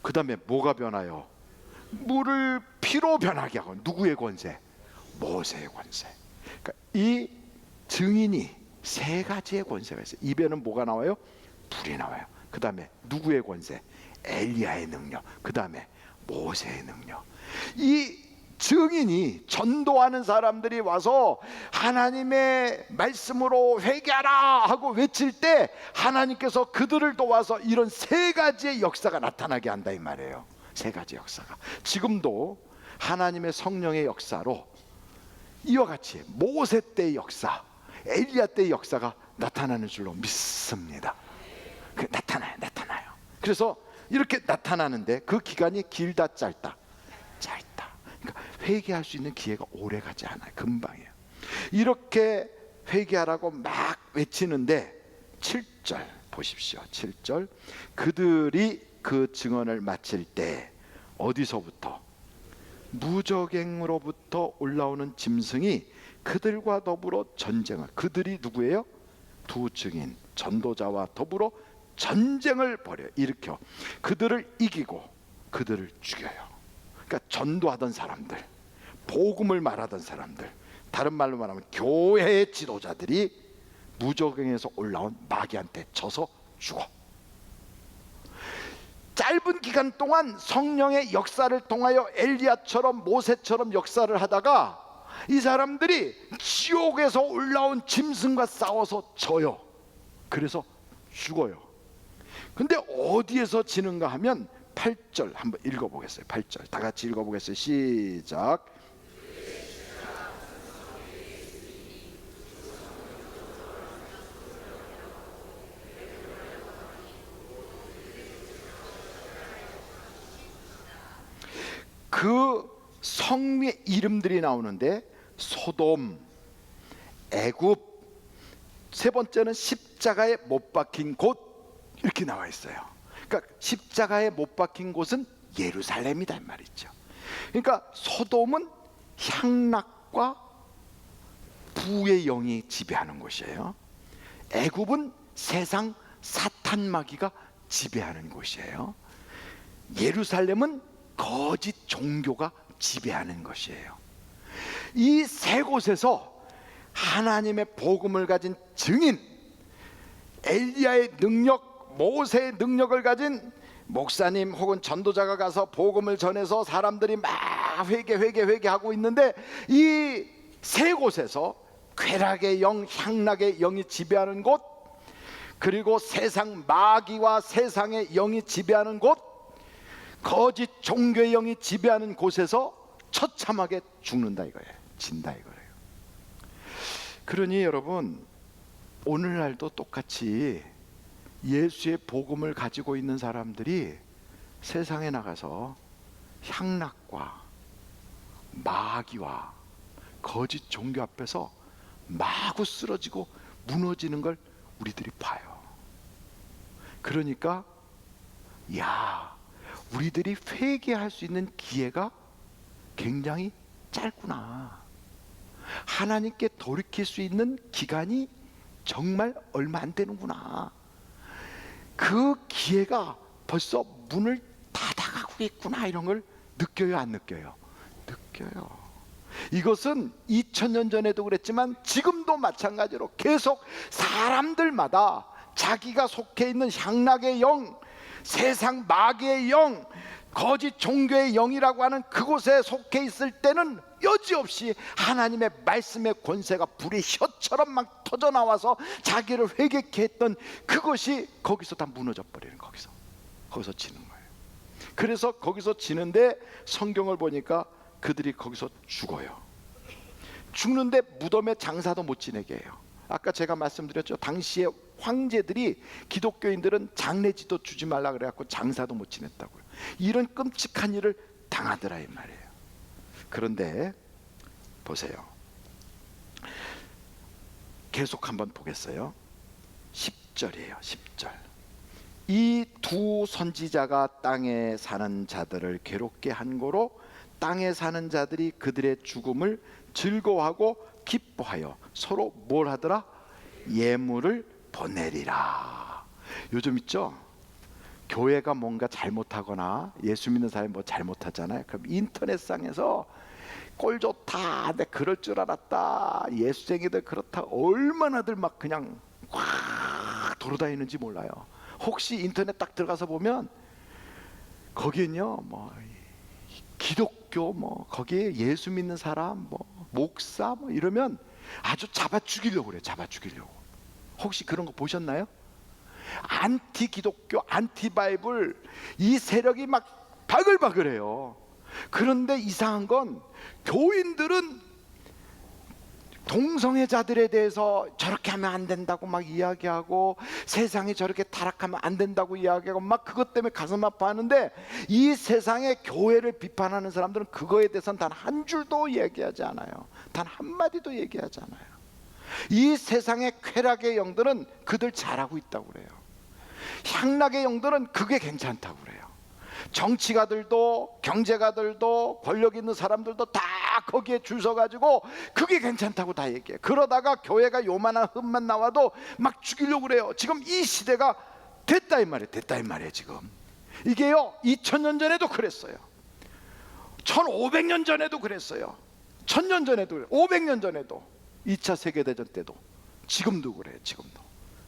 S1: 그 다음에 뭐가 변하여? 물을 피로 변하게 하고. 누구의 권세? 모세의 권세. 그러니까 이 증인이 세 가지의 권세가 있어요. 입에는 뭐가 나와요? 불이 나와요. 그 다음에 누구의 권세? 엘리야의 능력. 그 다음에 모세의 능력. 이 증인이 전도하는 사람들이 와서 하나님의 말씀으로 회개하라 하고 외칠 때 하나님께서 그들을 도와서 이런 세 가지의 역사가 나타나게 한다 이 말이에요. 세 가지 역사가 지금도 하나님의 성령의 역사로 이와 같이 모세 때의 역사, 엘리야 때의 역사가 나타나는 줄로 믿습니다. 나타나요. 그래서 이렇게 나타나는데 그 기간이 길다 짧다? 짧다. 그러니까 회개할 수 있는 기회가 오래 가지 않아요. 금방이에요. 이렇게 회개하라고 막 외치는데 7절 보십시오. 7절. 그들이 그 증언을 마칠 때 어디서부터? 무저갱으로부터 올라오는 짐승이 그들과 더불어 전쟁을. 그들이 누구예요? 두 증인 전도자와 더불어 전쟁을 일으켜 그들을 이기고 그들을 죽여요. 그러니까 전도하던 사람들, 복음을 말하던 사람들, 다른 말로 말하면 교회의 지도자들이 무저갱에서 올라온 마귀한테 져서 죽어. 짧은 기간 동안 성령의 역사를 통하여 엘리야처럼 모세처럼 역사를 하다가 이 사람들이 지옥에서 올라온 짐승과 싸워서 져요. 그래서 죽어요. 근데 어디에서 지는가 하면 8절 한번 읽어보겠어요. 8절 다 같이 읽어보겠어요. 시작. 그 성의 이름들이 나오는데 소돔, 애굽, 세 번째는 십자가에 못 박힌 곳 이렇게 나와 있어요. 그러니까 십자가에 못 박힌 곳은 예루살렘이다 말이죠. 그러니까 소돔은 향락과 부의 영이 지배하는 곳이에요. 애굽은 세상 사탄 마귀가 지배하는 곳이에요. 예루살렘은 거짓 종교가 지배하는 것이에요. 이 세 곳에서 하나님의 복음을 가진 증인, 엘리야의 능력, 모세의 능력을 가진 목사님 혹은 전도자가 가서 복음을 전해서 사람들이 막 회개하고 있는데 이 세 곳에서 쾌락의 영, 향락의 영이 지배하는 곳, 그리고 세상 마귀와 세상의 영이 지배하는 곳, 거짓 종교의 영이 지배하는 곳에서 처참하게 죽는다 이거예요. 진다 이거예요. 그러니 여러분, 오늘날도 똑같이 예수의 복음을 가지고 있는 사람들이 세상에 나가서 향락과 마귀와 거짓 종교 앞에서 마구 쓰러지고 무너지는 걸 우리들이 봐요. 그러니까 야, 우리들이 회개할 수 있는 기회가 굉장히 짧구나. 하나님께 돌이킬 수 있는 기간이 정말 얼마 안 되는구나. 그 기회가 벌써 문을 닫아가고 있구나. 이런 걸 느껴요, 안 느껴요? 느껴요. 이것은 2000년 전에도 그랬지만 지금도 마찬가지로 계속 사람들마다 자기가 속해 있는 향락의 영, 세상 마귀의 영, 거짓 종교의 영이라고 하는 그곳에 속해 있을 때는 여지없이 하나님의 말씀의 권세가 불의 혀처럼 막 터져 나와서 자기를 회개케 했던 그것이 거기서 다 무너져 버리는, 거기서 지는 거예요. 그래서 거기서 지는데 성경을 보니까 그들이 거기서 죽어요. 죽는데 무덤에 장사도 못 지내게 해요. 아까 제가 말씀드렸죠. 당시에 황제들이 기독교인들은 장례지도 주지 말라 그래갖고 장사도 못 지냈다고요. 이런 끔찍한 일을 당하더라 이 말이에요. 그런데 보세요. 계속 한번 보겠어요. 10절이에요. 10절. 이 두 선지자가 땅에 사는 자들을 괴롭게 한 고로 땅에 사는 자들이 그들의 죽음을 즐거워하고 기뻐하여 서로 뭘 하더라? 예물을 보내리라. 요즘 있죠? 교회가 뭔가 잘못하거나 예수 믿는 사람이 뭐 잘못하잖아요. 그럼 인터넷상에서 꼴 좋다, 내 그럴 줄 알았다, 예수쟁이들 그렇다, 얼마나들 막 그냥 확 돌아다니는지 몰라요. 혹시 인터넷 딱 들어가서 보면 거기는요, 뭐 기독교, 뭐 거기에 예수 믿는 사람, 뭐 목사, 뭐 이러면 아주 잡아 죽이려고 그래요. 잡아 죽이려고. 혹시 그런 거 보셨나요? 안티 기독교, 안티 바이블, 이 세력이 막 바글바글해요. 그런데 이상한 건 교인들은 동성애자들에 대해서 저렇게 하면 안 된다고 막 이야기하고, 세상이 저렇게 타락하면 안 된다고 이야기하고 막 그것 때문에 가슴 아파하는데, 이 세상의 교회를 비판하는 사람들은 그거에 대해서는 단 한 줄도 얘기하지 않아요. 단 한마디도 얘기하지 않아요. 이 세상의 쾌락의 영들은 그들 잘하고 있다고 그래요. 향락의 영들은 그게 괜찮다고 그래요. 정치가들도 경제가들도 권력 있는 사람들도 다 거기에 줄 서가지고 그게 괜찮다고 다 얘기해. 그러다가 교회가 요만한 흠만 나와도 막 죽이려고 그래요. 지금 이 시대가 됐다 이 말이에요. 됐다 이 말이에요. 지금 이게요 2000년 전에도 그랬어요. 1500년 전에도 그랬어요. 1000년 전에도 그래요. 500년 전에도, 2차 세계대전 때도, 지금도 그래요. 지금도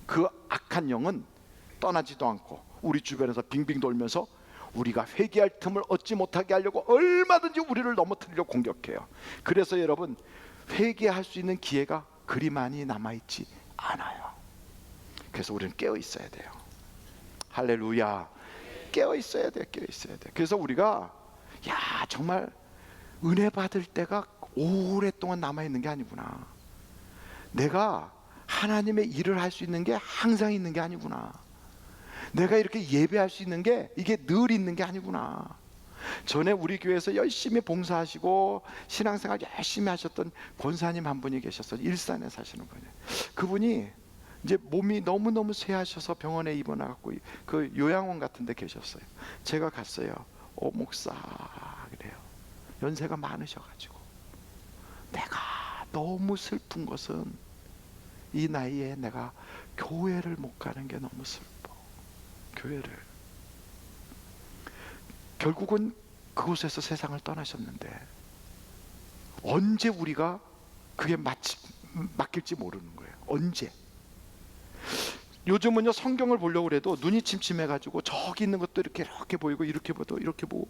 S1: 그 악한 영은 떠나지도 않고 우리 주변에서 빙빙 돌면서 우리가 회개할 틈을 얻지 못하게 하려고 얼마든지 우리를 넘어뜨리려고 공격해요. 그래서 여러분, 회개할 수 있는 기회가 그리 많이 남아있지 않아요. 그래서 우리는 깨어 있어야 돼요. 할렐루야. 깨어 있어야 돼요. 깨어 있어야 돼요. 그래서 우리가 정말 은혜 받을 때가 오랫동안 남아있는 게 아니구나. 내가 하나님의 일을 할 수 있는 게 항상 있는 게 아니구나. 내가 이렇게 예배할 수 있는 게 이게 늘 있는 게 아니구나. 전에 우리 교회에서 열심히 봉사하시고 신앙생활 열심히 하셨던 권사님 한 분이 계셨어요. 일산에 사시는 분이. 그분이 이제 몸이 너무너무 쇠하셔서 병원에 입원해갖고 그 요양원 같은 데 계셨어요. 제가 갔어요. 목사 그래요. 연세가 많으셔가지고 내가 너무 슬픈 것은 이 나이에 내가 교회를 못 가는 게 너무 슬퍼. 교회를. 결국은 그곳에서 세상을 떠나셨는데 언제 우리가 그게 맡길지 모르는 거예요. 언제. 요즘은요 성경을 보려고 해도 눈이 침침해가지고 저기 있는 것도 이렇게 보이고 이렇게 보도 이렇게 보고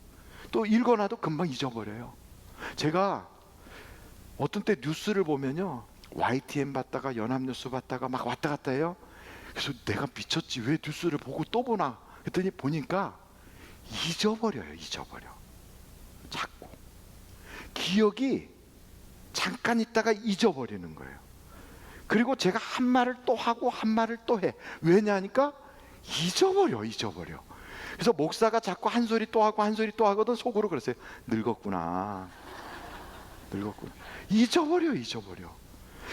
S1: 또 읽어놔도 금방 잊어버려요. 제가 어떤 때 뉴스를 보면요 YTN 봤다가 연합뉴스 봤다가 막 왔다 갔다 해요. 그래서 내가 미쳤지, 왜 뉴스를 보고 또 보나 그랬더니 보니까 잊어버려요. 잊어버려. 자꾸 기억이 잠깐 있다가 잊어버리는 거예요. 그리고 제가 한 말을 또 하고 한 말을 또 해. 왜냐니까 잊어버려. 그래서 목사가 자꾸 한 소리 또 하고 한 소리 또 하거든. 속으로 그랬어요. 늙었구나. 잊어버려.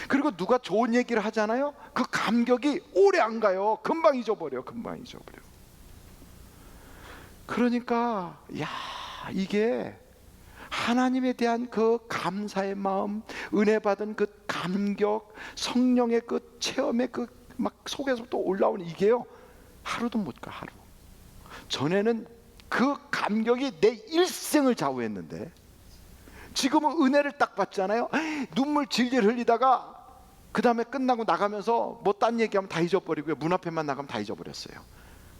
S1: 그리고 누가 좋은 얘기를 하잖아요. 그 감격이 오래 안 가요. 금방 잊어버려. 금방 잊어버려. 그러니까 이게 하나님에 대한 그 감사의 마음, 은혜 받은 그 감격, 성령의 그 체험의 그 막 속에서 또 올라오는 이게요, 하루도 못 가. 하루. 전에는 그 감격이 내 일생을 좌우했는데 지금은 은혜를 딱 받잖아요. 눈물 질질 흘리다가 그 다음에 끝나고 나가면서 뭐 딴 얘기하면 다 잊어버리고요, 문 앞에만 나가면 다 잊어버렸어요.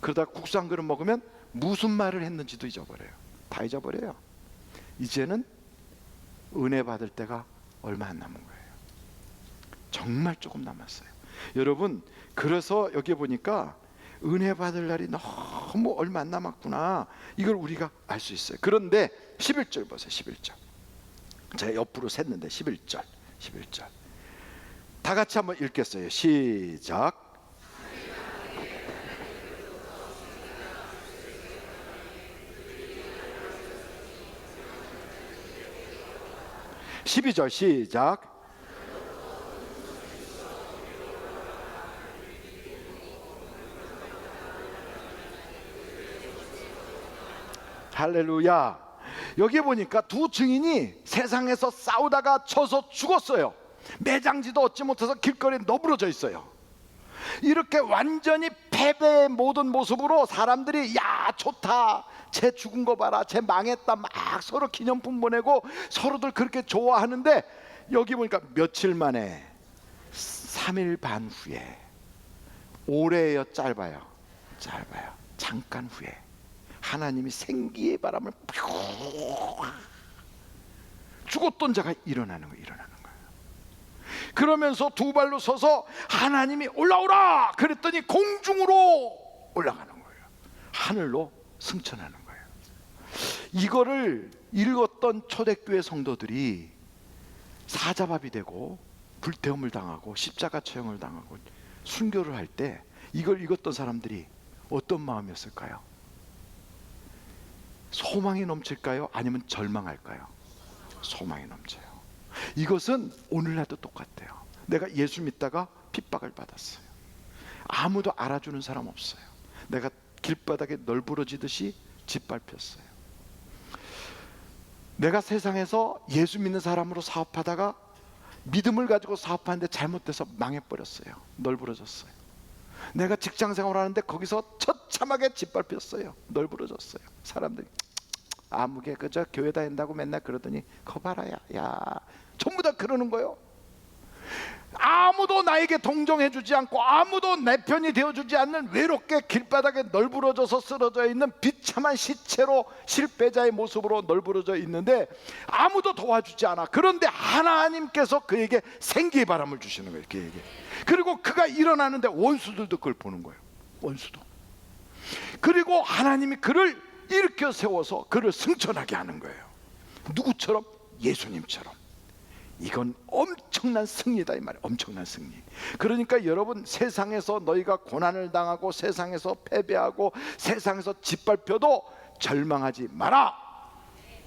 S1: 그러다가 국수 한 그릇 먹으면 무슨 말을 했는지도 잊어버려요. 다 잊어버려요. 이제는 은혜 받을 때가 얼마 안 남은 거예요. 정말 조금 남았어요. 여러분, 그래서 여기 보니까 은혜 받을 날이 너무 얼마 안 남았구나, 이걸 우리가 알 수 있어요. 그런데 11절 보세요. 11절. 제가 옆으로 샜는데 11절 다 같이 한번 읽겠어요. 시작. (12절) 시작. 할렐루야. 여기 보니까 두 증인이 세상에서 싸우다가 져서 죽었어요. 매장지도 얻지 못해서 길거리에 너부러져 있어요. 이렇게 완전히 패배의 모든 모습으로 사람들이 야 좋다, 쟤 죽은 거 봐라, 쟤 망했다, 막 서로 기념품 보내고 서로들 그렇게 좋아하는데, 여기 보니까 며칠 만에 3일 반 후에, 오래요 짧아요? 잠깐 후에 하나님이 생기의 바람을 죽었던 자가 일어나는 거예요. 그러면서 두 발로 서서 하나님이 올라오라 그랬더니 공중으로 올라가는 거예요. 하늘로 승천하는 거예요. 이거를 읽었던 초대교회 성도들이 사자밥이 되고 불태움을 당하고 십자가 처형을 당하고 순교를 할 때 이걸 읽었던 사람들이 어떤 마음이었을까요? 소망이 넘칠까요? 아니면 절망할까요? 소망이 넘쳐요. 이것은 오늘날도 똑같아요. 내가 예수 믿다가 핍박을 받았어요. 아무도 알아주는 사람 없어요. 내가 길바닥에 널브러지듯이 짓밟혔어요. 내가 세상에서 예수 믿는 사람으로 사업하다가 믿음을 가지고 사업하는데 잘못돼서 망해버렸어요. 널브러졌어요. 내가 직장생활을 하는데 거기서 처참하게 짓밟혔어요. 널브러졌어요. 사람들이 아무개 그저 교회 다닌다고 맨날 그러더니 거 봐라, 야 전부 다 그러는 거예요. 아무도 나에게 동정해주지 않고 아무도 내 편이 되어주지 않는 외롭게 길바닥에 널브러져서 쓰러져 있는 비참한 시체로, 실패자의 모습으로 널브러져 있는데 아무도 도와주지 않아. 그런데 하나님께서 그에게 생기의 바람을 주시는 거예요. 그에게. 그리고 그가 일어나는데 원수들도 그걸 보는 거예요. 원수도. 그리고 하나님이 그를 일으켜 세워서 그를 승천하게 하는 거예요. 누구처럼? 예수님처럼. 이건 엄청난 승리다 이 말이에요. 엄청난 승리. 그러니까 여러분, 세상에서 너희가 고난을 당하고 세상에서 패배하고 세상에서 짓밟혀도 절망하지 마라.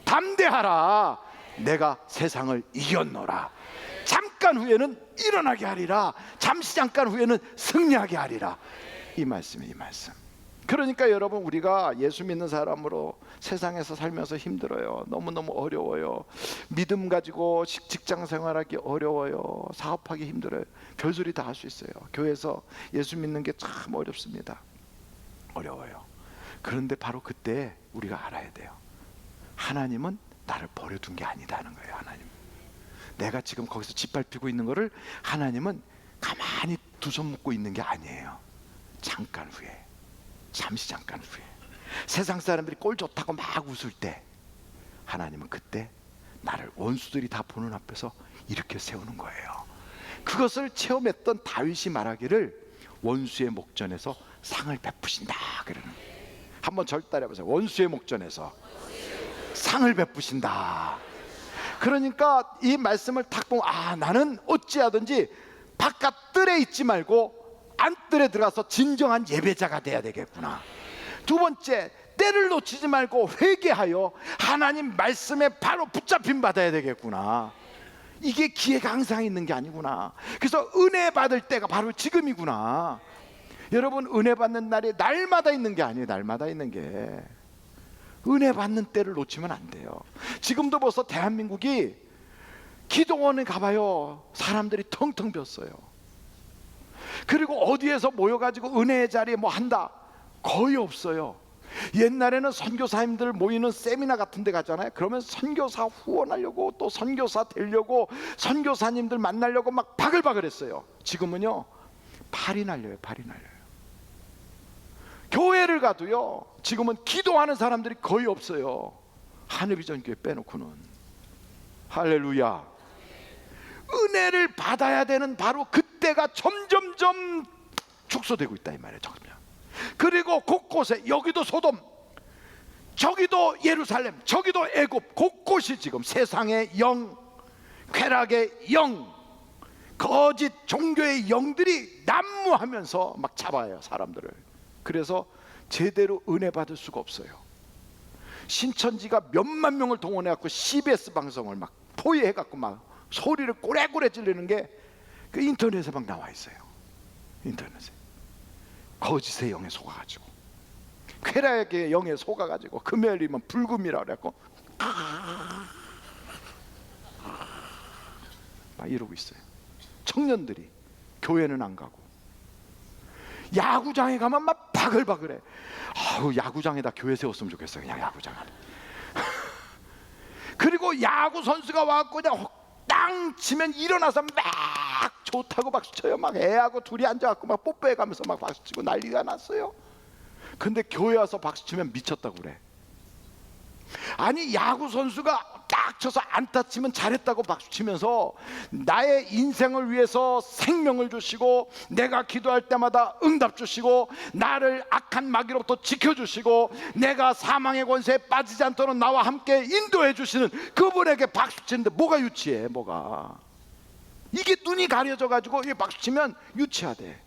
S1: 담대하라. 내가 세상을 이겼노라. 잠깐 후에는 일어나게 하리라. 잠시 잠깐 후에는 승리하게 하리라. 이 말씀이에요. 이 말씀. 그러니까 여러분, 우리가 예수 믿는 사람으로 세상에서 살면서 힘들어요. 너무너무 어려워요. 믿음 가지고 직장 생활하기 어려워요. 사업하기 힘들어요. 별소리 다 할 수 있어요. 교회에서 예수 믿는 게 참 어렵습니다. 어려워요. 그런데 바로 그때 우리가 알아야 돼요. 하나님은 나를 버려둔 게 아니다는 거예요. 하나님, 내가 지금 거기서 짓밟히고 있는 거를 하나님은 가만히 두 손 묶고 있는 게 아니에요. 잠깐 후에, 잠시 잠깐 후에 세상 사람들이 꼴 좋다고 막 웃을 때 하나님은 그때 나를 원수들이 다 보는 앞에서 이렇게 세우는 거예요. 그것을 체험했던 다윗이 말하기를 원수의 목전에서 상을 베푸신다 그러는 거예요. 한번 절 따라해보세요. 원수의 목전에서 상을 베푸신다. 그러니까 이 말씀을 탁 보면 나는 어찌하든지 바깥 뜰에 있지 말고 안뜰에 들어가서 진정한 예배자가 돼야 되겠구나. 두 번째, 때를 놓치지 말고 회개하여 하나님 말씀에 바로 붙잡힘 받아야 되겠구나. 이게 기회가 항상 있는 게 아니구나. 그래서 은혜 받을 때가 바로 지금이구나. 여러분, 은혜 받는 날이 날마다 있는 게 아니에요. 날마다 있는 게. 은혜 받는 때를 놓치면 안 돼요. 지금도 벌써 대한민국이 기도원에 가봐요. 사람들이 텅텅 비었어요. 그리고 어디에서 모여가지고 은혜의 자리에 뭐 한다? 거의 없어요. 옛날에는 선교사님들 모이는 세미나 같은 데 가잖아요. 그러면 선교사 후원하려고, 또 선교사 되려고, 선교사님들 만나려고 막 바글바글 했어요. 지금은요, 발이 날려요. 발이 날려요. 교회를 가도요, 지금은 기도하는 사람들이 거의 없어요. 하늘비전교회 빼놓고는. 할렐루야. 은혜를 받아야 되는 바로 그때가 점점점 축소되고 있다 이 말이에요. 그리고 곳곳에, 여기도 소돔, 저기도 예루살렘, 저기도 애굽, 곳곳이 지금 세상의 영, 쾌락의 영, 거짓 종교의 영들이 난무하면서 막 잡아요, 사람들을. 그래서 제대로 은혜 받을 수가 없어요. 신천지가 몇만 명을 동원해 갖고 CBS 방송을 막 포위해 갖고 막 소리를 꼬레꼬레 찌르는 게 그 인터넷에 막 나와 있어요. 인터넷에. 거짓의 영에 속아가지고, 쾌락의 영에 속아가지고, 금요일이면 불금이라 그래갖고 막 이러고 있어요. 청년들이 교회는 안 가고, 야구장에 가면 막 바글바글해. 아우, 야구장에다 교회 세웠으면 좋겠어요. 그냥 야구장 안에. 그리고 야구 선수가 와갖고 그냥 땅 치면 일어나서 막 좋다고 박수 쳐요. 막 애하고 둘이 앉아갖고 막 뽀뽀해가면서 막 박수 치고 난리가 났어요. 근데 교회 와서 박수 치면 미쳤다고 그래. 아니, 야구 선수가 딱 쳐서 안타 치면 잘했다고 박수 치면서 나의 인생을 위해서 생명을 주시고, 내가 기도할 때마다 응답 주시고, 나를 악한 마귀로부터 지켜주시고, 내가 사망의 권세에 빠지지 않도록 나와 함께 인도해 주시는 그분에게 박수 치는데 뭐가 유치해? 뭐가? 이게 눈이 가려져 가지고 이 박수 치면 유치하대.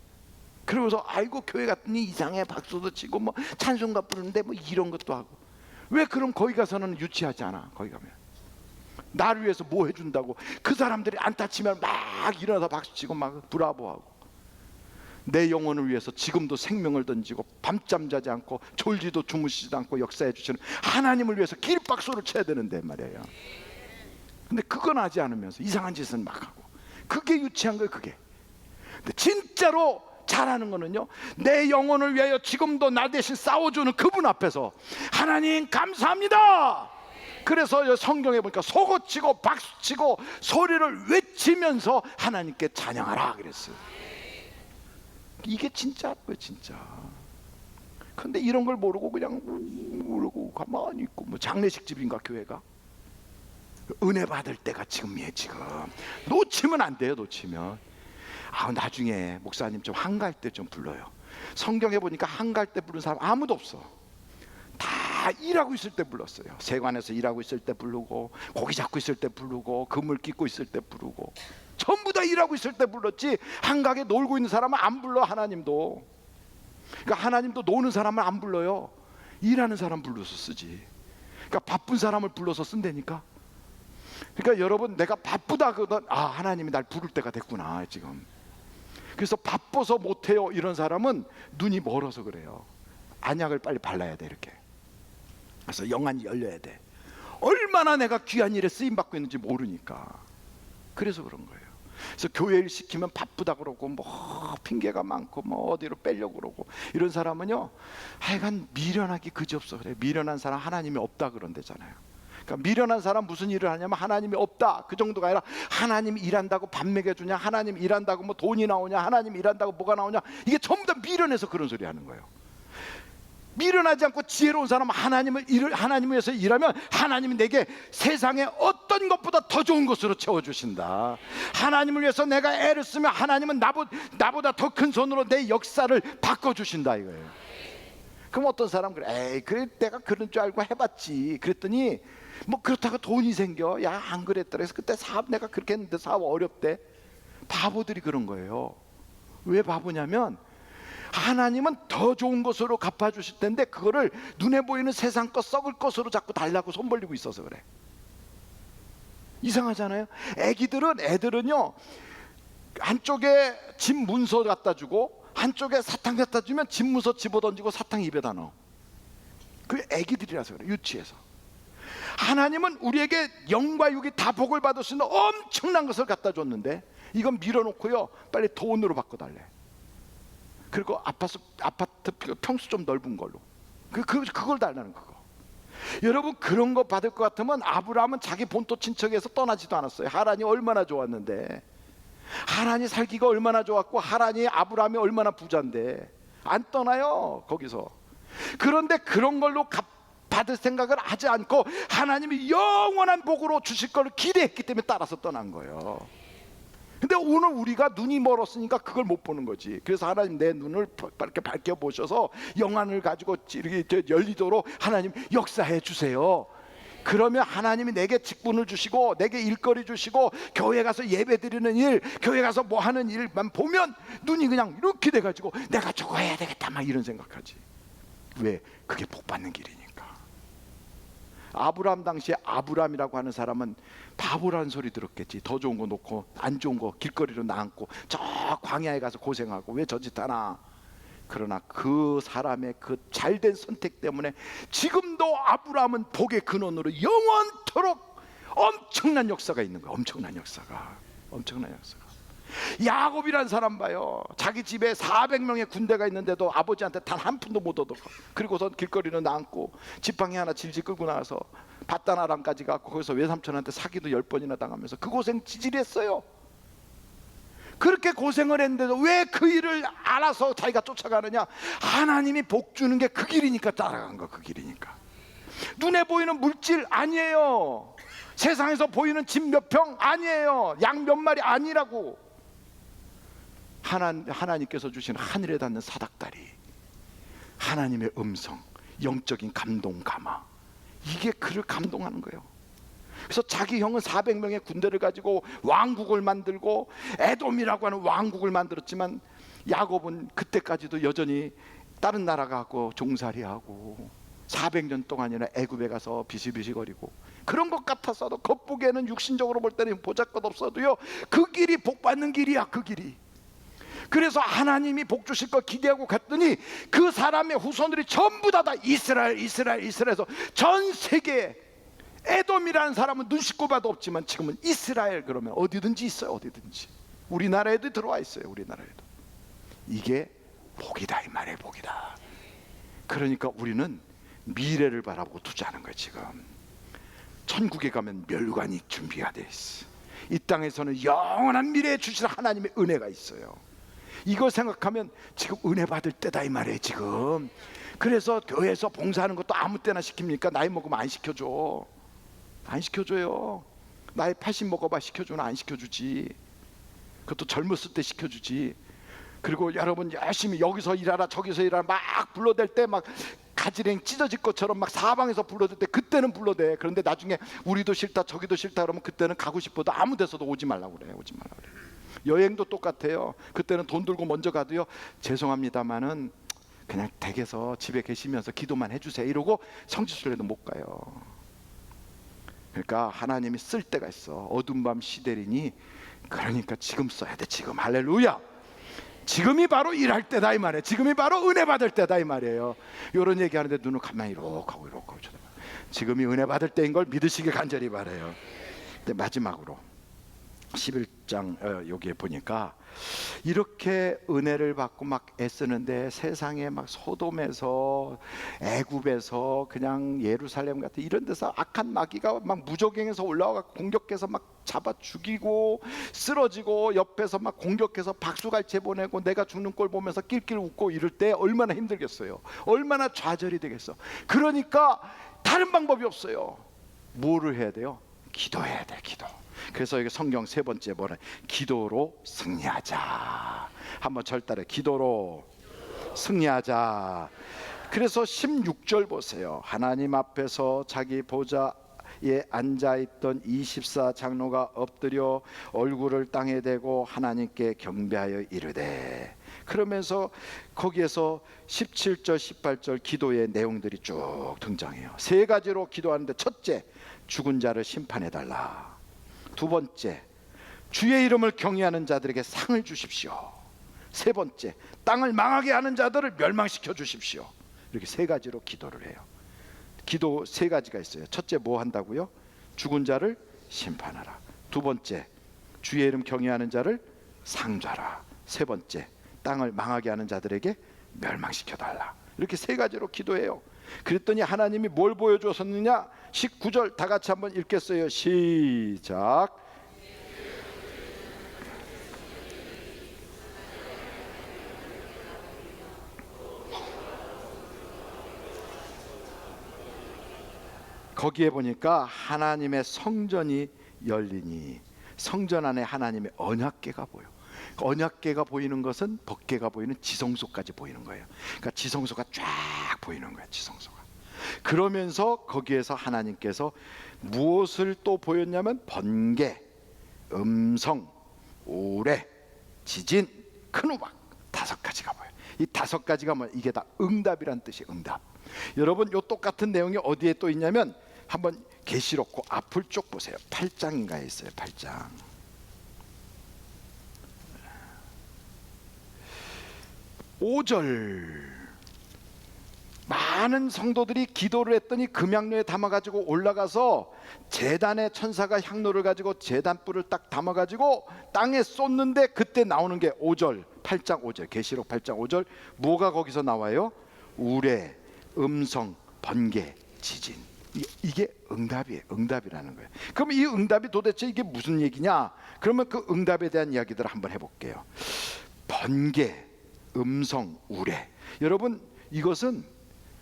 S1: 그러고서 아이고 교회 갔더니 이상해, 박수도 치고 뭐 찬송가 부르는데 뭐 이런 것도 하고. 왜 그럼 거기 가서는 유치하지 않아? 거기 가면 나를 위해서 뭐 해준다고. 그 사람들이 안타 치면 막 일어나서 박수치고 막 브라보하고. 내 영혼을 위해서 지금도 생명을 던지고 밤잠 자지 않고 졸지도 주무시지도 않고 역사해 주시는 하나님을 위해서 길박수를 쳐야 되는데 말이에요. 근데 그건 하지 않으면서 이상한 짓을 막 하고. 그게 유치한 거예요. 그게. 근데 진짜로 잘하는 거는요, 내 영혼을 위하여 지금도 나 대신 싸워주는 그분 앞에서 하나님 감사합니다. 그래서 성경에 보니까 속옷치고 박수치고 소리를 외치면서 하나님께 찬양하라 그랬어요. 이게 진짜 거예요, 진짜. 근데 이런 걸 모르고 그냥 모르고 가만히 있고, 뭐 장례식 집인가 교회가? 은혜 받을 때가 지금이에요. 지금 놓치면 안 돼요. 놓치면 나중에 목사님 좀 한가할 때 좀 불러요. 성경에 보니까 한가할 때 부른 사람 아무도 없어. 다 일하고 있을 때 불렀어요. 세관에서 일하고 있을 때 부르고, 고기 잡고 있을 때 부르고, 그물 깃고 있을 때 부르고, 전부 다 일하고 있을 때 불렀지. 한가하게 놀고 있는 사람은 안 불러. 하나님도. 그러니까 하나님도 노는 사람은 안 불러요. 일하는 사람 불러서 쓰지. 그러니까 바쁜 사람을 불러서 쓴다니까. 그러니까 여러분, 내가 바쁘다 그러던 하나님이 날 부를 때가 됐구나 지금. 그래서 바빠서 못해요 이런 사람은 눈이 멀어서 그래요. 안약을 빨리 발라야 돼. 이렇게. 그래서 영안이 열려야 돼. 얼마나 내가 귀한 일에 쓰임받고 있는지 모르니까. 그래서 그런 거예요. 그래서 교회 일 시키면 바쁘다 그러고 뭐 핑계가 많고 뭐 어디로 빼려고 그러고, 이런 사람은요 하여간 미련하기 그지없어. 그래. 미련한 사람 하나님이 없다 그런대잖아요. 그러니까 미련한 사람 무슨 일을 하냐면 하나님이 없다 그 정도가 아니라, 하나님 일한다고 밥 먹여주냐, 하나님 일한다고 뭐 돈이 나오냐, 하나님 일한다고 뭐가 나오냐, 이게 전부 다 미련해서 그런 소리 하는 거예요. 미련하지 않고 지혜로운 사람은 하나님을 위해서 일하면 하나님이 내게 세상에 어떤 것보다 더 좋은 것으로 채워주신다. 하나님을 위해서 내가 애를 쓰면 하나님은 나보다 더 큰 손으로 내 역사를 바꿔주신다 이거예요. 그럼 어떤 사람은 그래, 에이 그래 내가 그런 줄 알고 해봤지. 그랬더니 뭐 그렇다고 돈이 생겨? 야 안 그랬더라. 그래서 그때 사업 내가 그렇게 했는데 사업 어렵대. 바보들이 그런 거예요. 왜 바보냐면 하나님은 더 좋은 것으로 갚아주실 텐데 그거를 눈에 보이는 세상 것 썩을 것으로 자꾸 달라고 손 벌리고 있어서 그래. 이상하잖아요. 애들은요 한쪽에 집 문서 갖다 주고 한쪽에 사탕 갖다 주면 집 문서 집어던지고 사탕 입에다 넣어. 그게 애기들이라서 그래. 유치해서. 하나님은 우리에게 영과 육이 다 복을 받을 수 있는 엄청난 것을 갖다 줬는데 이건 밀어놓고요 빨리 돈으로 바꿔달래. 그리고 아파트 평수 좀 넓은 걸로 그걸 달라는 거고. 여러분 그런 거 받을 것 같으면 아브라함은 자기 본토 친척에서 떠나지도 않았어요. 하란이 얼마나 좋았는데, 하란이 살기가 얼마나 좋았고 하란이 아브라함이 얼마나 부자인데 안 떠나요 거기서. 그런데 그런 걸로 받을 생각을 하지 않고 하나님이 영원한 복으로 주실 걸 기대했기 때문에 따라서 떠난 거예요. 근데 오늘 우리가 눈이 멀었으니까 그걸 못 보는 거지. 그래서 하나님 내 눈을 이렇게 밝혀 보셔서 영안을 가지고 이렇게 열리도록 하나님 역사해 주세요. 그러면 하나님이 내게 직분을 주시고 내게 일거리 주시고 교회 가서 예배 드리는 일, 교회 가서 뭐 하는 일만 보면 눈이 그냥 이렇게 돼가지고 내가 저거 해야 되겠다 막 이런 생각하지. 왜? 그게 복 받는 길이니까. 아브라함 당시에 아브라함이라고 하는 사람은 바보라는 소리 들었겠지. 더 좋은 거 놓고 안 좋은 거 길거리로 놔앉고 저 광야에 가서 고생하고 왜 저 짓 하나. 그러나 그 사람의 그 잘된 선택 때문에 지금도 아브라함은 복의 근원으로 영원토록 엄청난 역사가 있는 거야. 엄청난 역사가. 야곱이란 사람 봐요. 자기 집에 400명의 군대가 있는데도 아버지한테 단 한 푼도 못 얻어. 그리고서 길거리는 나앉고 지팡이 하나 질질 끌고 나와서 바다나랑까지 가고 거기서 외삼촌한테 사기도 10번이나 당하면서 그 고생 지질했어요. 그렇게 고생을 했는데도 왜 그 일을 알아서 자기가 쫓아가느냐? 하나님이 복 주는 게 그 길이니까 따라간 거. 그 길이니까. 눈에 보이는 물질 아니에요. 세상에서 보이는 집 몇 평 아니에요. 양 몇 마리 아니라고. 하나님께서 주신 하늘에 닿는 사닥다리, 하나님의 음성, 영적인 감동 감화, 이게 그를 감동하는 거예요. 그래서 자기 형은 400명의 군대를 가지고 왕국을 만들고 에돔이라고 하는 왕국을 만들었지만 야곱은 그때까지도 여전히 다른 나라 가고 종살이하고 400년 동안이나 애굽에 가서 비실비실거리고 그런 것 같아서도 겉보기에는 육신적으로 볼 때는 보잘것없어도요 그 길이 복 받는 길이야. 그 길이. 그래서 하나님이 복 주실 걸 기대하고 갔더니 그 사람의 후손들이 전부 다 이스라엘에서 전 세계에 에돔이라는 사람은 눈 씻고 봐도 없지만 지금은 이스라엘 그러면 어디든지 있어요. 어디든지. 우리나라에도 들어와 있어요. 우리나라에도. 이게 복이다 이 말이에요. 복이다. 그러니까 우리는 미래를 바라보고 투자하는 거예요. 지금 천국에 가면 멸관이 준비가 돼 있어. 이 땅에서는 영원한 미래에 주실 하나님의 은혜가 있어요. 이거 생각하면 지금 은혜 받을 때다 이 말이에요. 지금. 그래서 교회에서 봉사하는 것도 아무 때나 시킵니까? 나이 먹으면 안 시켜줘. 안 시켜줘요. 나이 80 먹어봐 시켜주나? 안 시켜주지. 그것도 젊었을 때 시켜주지. 그리고 여러분 열심히 여기서 일하라 저기서 일하라 막 불러댈 때 막 가지랭 찢어질 것처럼 막 사방에서 불러댈 때 그때는 불러대. 그런데 나중에 우리도 싫다 저기도 싫다 그러면 그때는 가고 싶어도 아무 데서도 오지 말라고 그래. 오지 말라고 그래. 여행도 똑같아요. 그때는 돈 들고 먼저 가도요 죄송합니다마는 그냥 댁에서 집에 계시면서 기도만 해주세요 이러고 성지순례도 못 가요. 그러니까 하나님이 쓸 때가 있어. 어두운 밤 시대리니 그러니까 지금 써야 돼. 지금. 할렐루야. 지금이 바로 일할 때다 이 말이에요. 지금이 바로 은혜 받을 때다 이 말이에요. 이런 얘기하는데 눈을 가만히 이렇게 하고 쳐다봐. 지금이 은혜 받을 때인 걸 믿으시길 간절히 바라요. 근데 마지막으로 11장 여기에 보니까 이렇게 은혜를 받고 막 애쓰는데 세상에 막 소돔에서 애굽에서 그냥 예루살렘 같은 이런 데서 악한 마귀가 막 무적행에서 올라와 공격해서 막 잡아 죽이고 쓰러지고 옆에서 막 공격해서 박수갈채 보내고 내가 죽는 꼴 보면서 낄낄 웃고 이럴 때 얼마나 힘들겠어요. 얼마나 좌절이 되겠어. 그러니까 다른 방법이 없어요. 뭐를 해야 돼요? 기도해야 돼. 기도. 그래서 여기 성경 세 번째 뭐래? 기도로 승리하자. 한번 절따라 기도로 승리하자. 그래서 16절 보세요. 하나님 앞에서 자기 보좌에 앉아있던 24 장로가 엎드려 얼굴을 땅에 대고 하나님께 경배하여 이르되. 그러면서 거기에서 17절 18절 기도의 내용들이 쭉 등장해요. 세 가지로 기도하는데 첫째, 죽은 자를 심판해달라. 두 번째, 주의 이름을 경외하는 자들에게 상을 주십시오. 세 번째, 땅을 망하게 하는 자들을 멸망시켜 주십시오. 이렇게 세 가지로 기도를 해요. 기도 세 가지가 있어요. 첫째, 뭐 한다고요? 죽은 자를 심판하라. 두 번째, 주의 이름 경외하는 자를 상좌라. 세 번째, 땅을 망하게 하는 자들에게 멸망시켜 달라. 이렇게 세 가지로 기도해요. 그랬더니 하나님이 뭘 보여주었느냐? 19절 다 같이 한번 읽겠어요. 시작. 거기에 보니까 하나님의 성전이 열리니 성전 안에 하나님의 언약궤가 보여. 언약궤가 보이는 것은 법궤가 보이는 지성소까지 보이는 거예요. 그러니까 지성소가 쫙 보이는 거예요. 지성소가. 그러면서 거기에서 하나님께서 무엇을 또 보였냐면 번개, 음성, 우레, 지진, 큰 우박, 다섯 가지가 보여요. 이 다섯 가지가 뭐 이게 다 응답이란 뜻이 응답. 여러분, 요 똑같은 내용이 어디에 또 있냐면 한번 계시록 그 앞을 쭉 보세요. 8장인가에 있어요. 8장. 5절. 많은 성도들이 기도를 했더니 금향로에 담아가지고 올라가서 제단에 천사가 향로를 가지고 제단불을 딱 담아가지고 땅에 쏟는데 그때 나오는 게 5절, 8장 5절, 계시록 8장 5절. 뭐가 거기서 나와요? 우레, 음성, 번개, 지진. 이게 응답이에요. 응답이라는 거예요. 그럼 이 응답이 도대체 이게 무슨 얘기냐? 그러면 그 응답에 대한 이야기들을 한번 해볼게요. 번개, 음성, 우레. 여러분, 이것은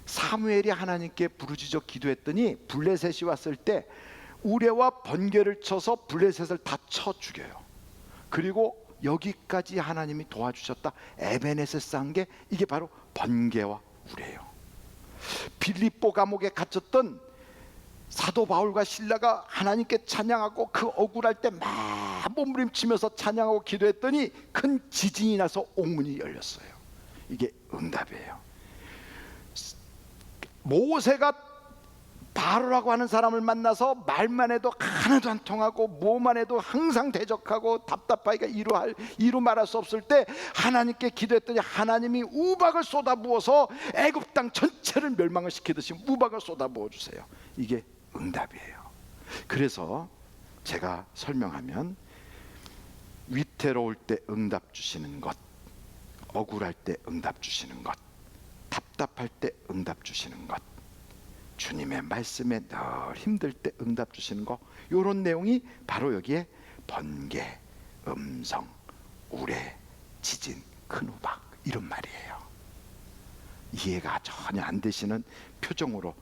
S1: 사무엘이 하나님께 부르짖어 기도했더니 블레셋이 왔을 때 우레와 번개를 쳐서 블레셋을 다 쳐 죽여요. 그리고 여기까지 하나님이 도와주셨다. 에베넷을 쌓은 게 이게 바로 번개와 우레예요. 빌립보 감옥에 갇혔던 사도 바울과 실라가 하나님께 찬양하고 그 억울할 때 막 몸부림치면서 찬양하고 기도했더니 큰 지진이 나서 옥문이 열렸어요. 이게 응답이에요. 모세가 바로라고 하는 사람을 만나서 말만 해도 하나도 안 통하고 뭐만 해도 항상 대적하고 답답하기가 이루 말할 수 없을 때 하나님께 기도했더니 하나님이 우박을 쏟아부어서 애굽 땅 전체를 멸망을 시키듯이 우박을 쏟아부어 주세요. 이게 응답이에요. 그래서 제가 설명하면 위태로울 때 응답 주시는 것, 억울할 때 응답 주시는 것, 답답할 때 응답 주시는 것, 주님의 말씀에 늘 힘들 때 응답 주시는 것, 이런 내용이 바로 여기에 번개, 음성, 우레, 지진, 큰 우박 이런 말이에요. 이해가 전혀 안 되시는 표정으로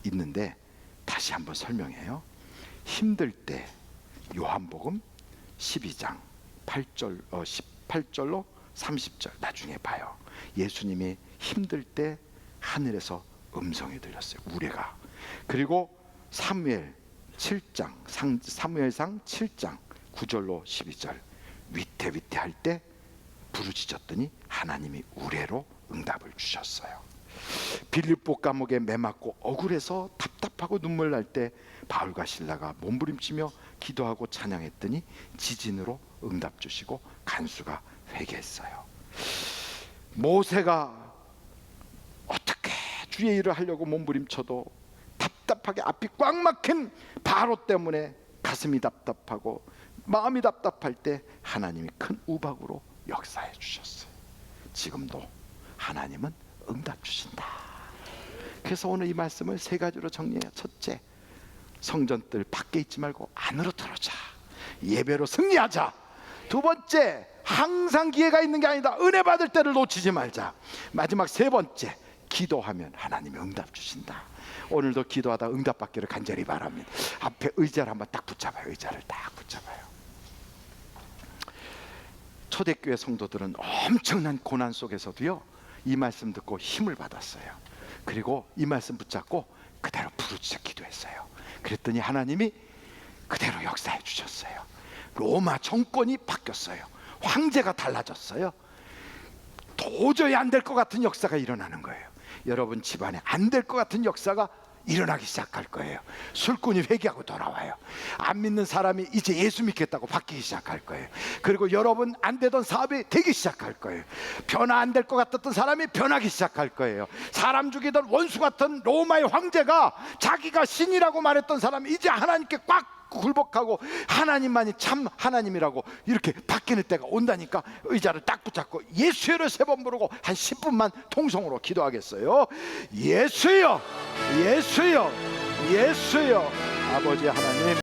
S1: 있는데 다시 한번 설명해요. 힘들 때 요한복음 12장 18절로 30절 나중에 봐요. 예수님이 힘들 때 하늘에서 음성이 들렸어요. 우레가. 그리고 사무엘상 7장 9절로 12절 위태위태할 때 부르짖었더니 하나님이 우레로 응답을 주셨어요. 빌립보 감옥에 매맞고 억울해서 답답하고 눈물 날 때 바울과 실라가 몸부림치며 기도하고 찬양했더니 지진으로 응답 주시고 간수가 회개했어요. 모세가 어떻게 주의 일을 하려고 몸부림쳐도 답답하게 앞이 꽉 막힌 바로 때문에 가슴이 답답하고 마음이 답답할 때 하나님이 큰 우박으로 역사해 주셨어요. 지금도 하나님은 응답 주신다. 그래서 오늘 이 말씀을 세 가지로 정리해요. 첫째, 성전들 밖에 있지 말고 안으로 들어오자. 예배로 승리하자. 두 번째, 항상 기회가 있는 게 아니다. 은혜 받을 때를 놓치지 말자. 마지막 세 번째, 기도하면 하나님이 응답 주신다. 오늘도 기도하다 응답 받기를 간절히 바랍니다. 앞에 의자를 한번 딱 붙잡아요. 의자를 딱 붙잡아요. 초대교회 성도들은 엄청난 고난 속에서도요, 이 말씀 듣고 힘을 받았어요. 그리고 이 말씀 붙잡고 그대로 부르짖어 기도했어요. 그랬더니 하나님이 그대로 역사해 주셨어요. 로마 정권이 바뀌었어요. 황제가 달라졌어요. 도저히 안 될 것 같은 역사가 일어나는 거예요. 여러분 집안에 안 될 것 같은 역사가 일어나기 시작할 거예요. 술꾼이 회개하고 돌아와요. 안 믿는 사람이 이제 예수 믿겠다고 바뀌기 시작할 거예요. 그리고 여러분 안 되던 사업이 되기 시작할 거예요. 변화 안 될 것 같았던 사람이 변하기 시작할 거예요. 사람 죽이던 원수 같은 로마의 황제가 자기가 신이라고 말했던 사람이 이제 하나님께 꽉 굴복하고 하나님만이 참 하나님이라고 이렇게 바뀌는 때가 온다니까. 의자를 딱 붙잡고 예수여를 3번 부르고 한 10분만 통성으로 기도하겠어요. 예수여, 예수여, 예수여. 아버지 하나님,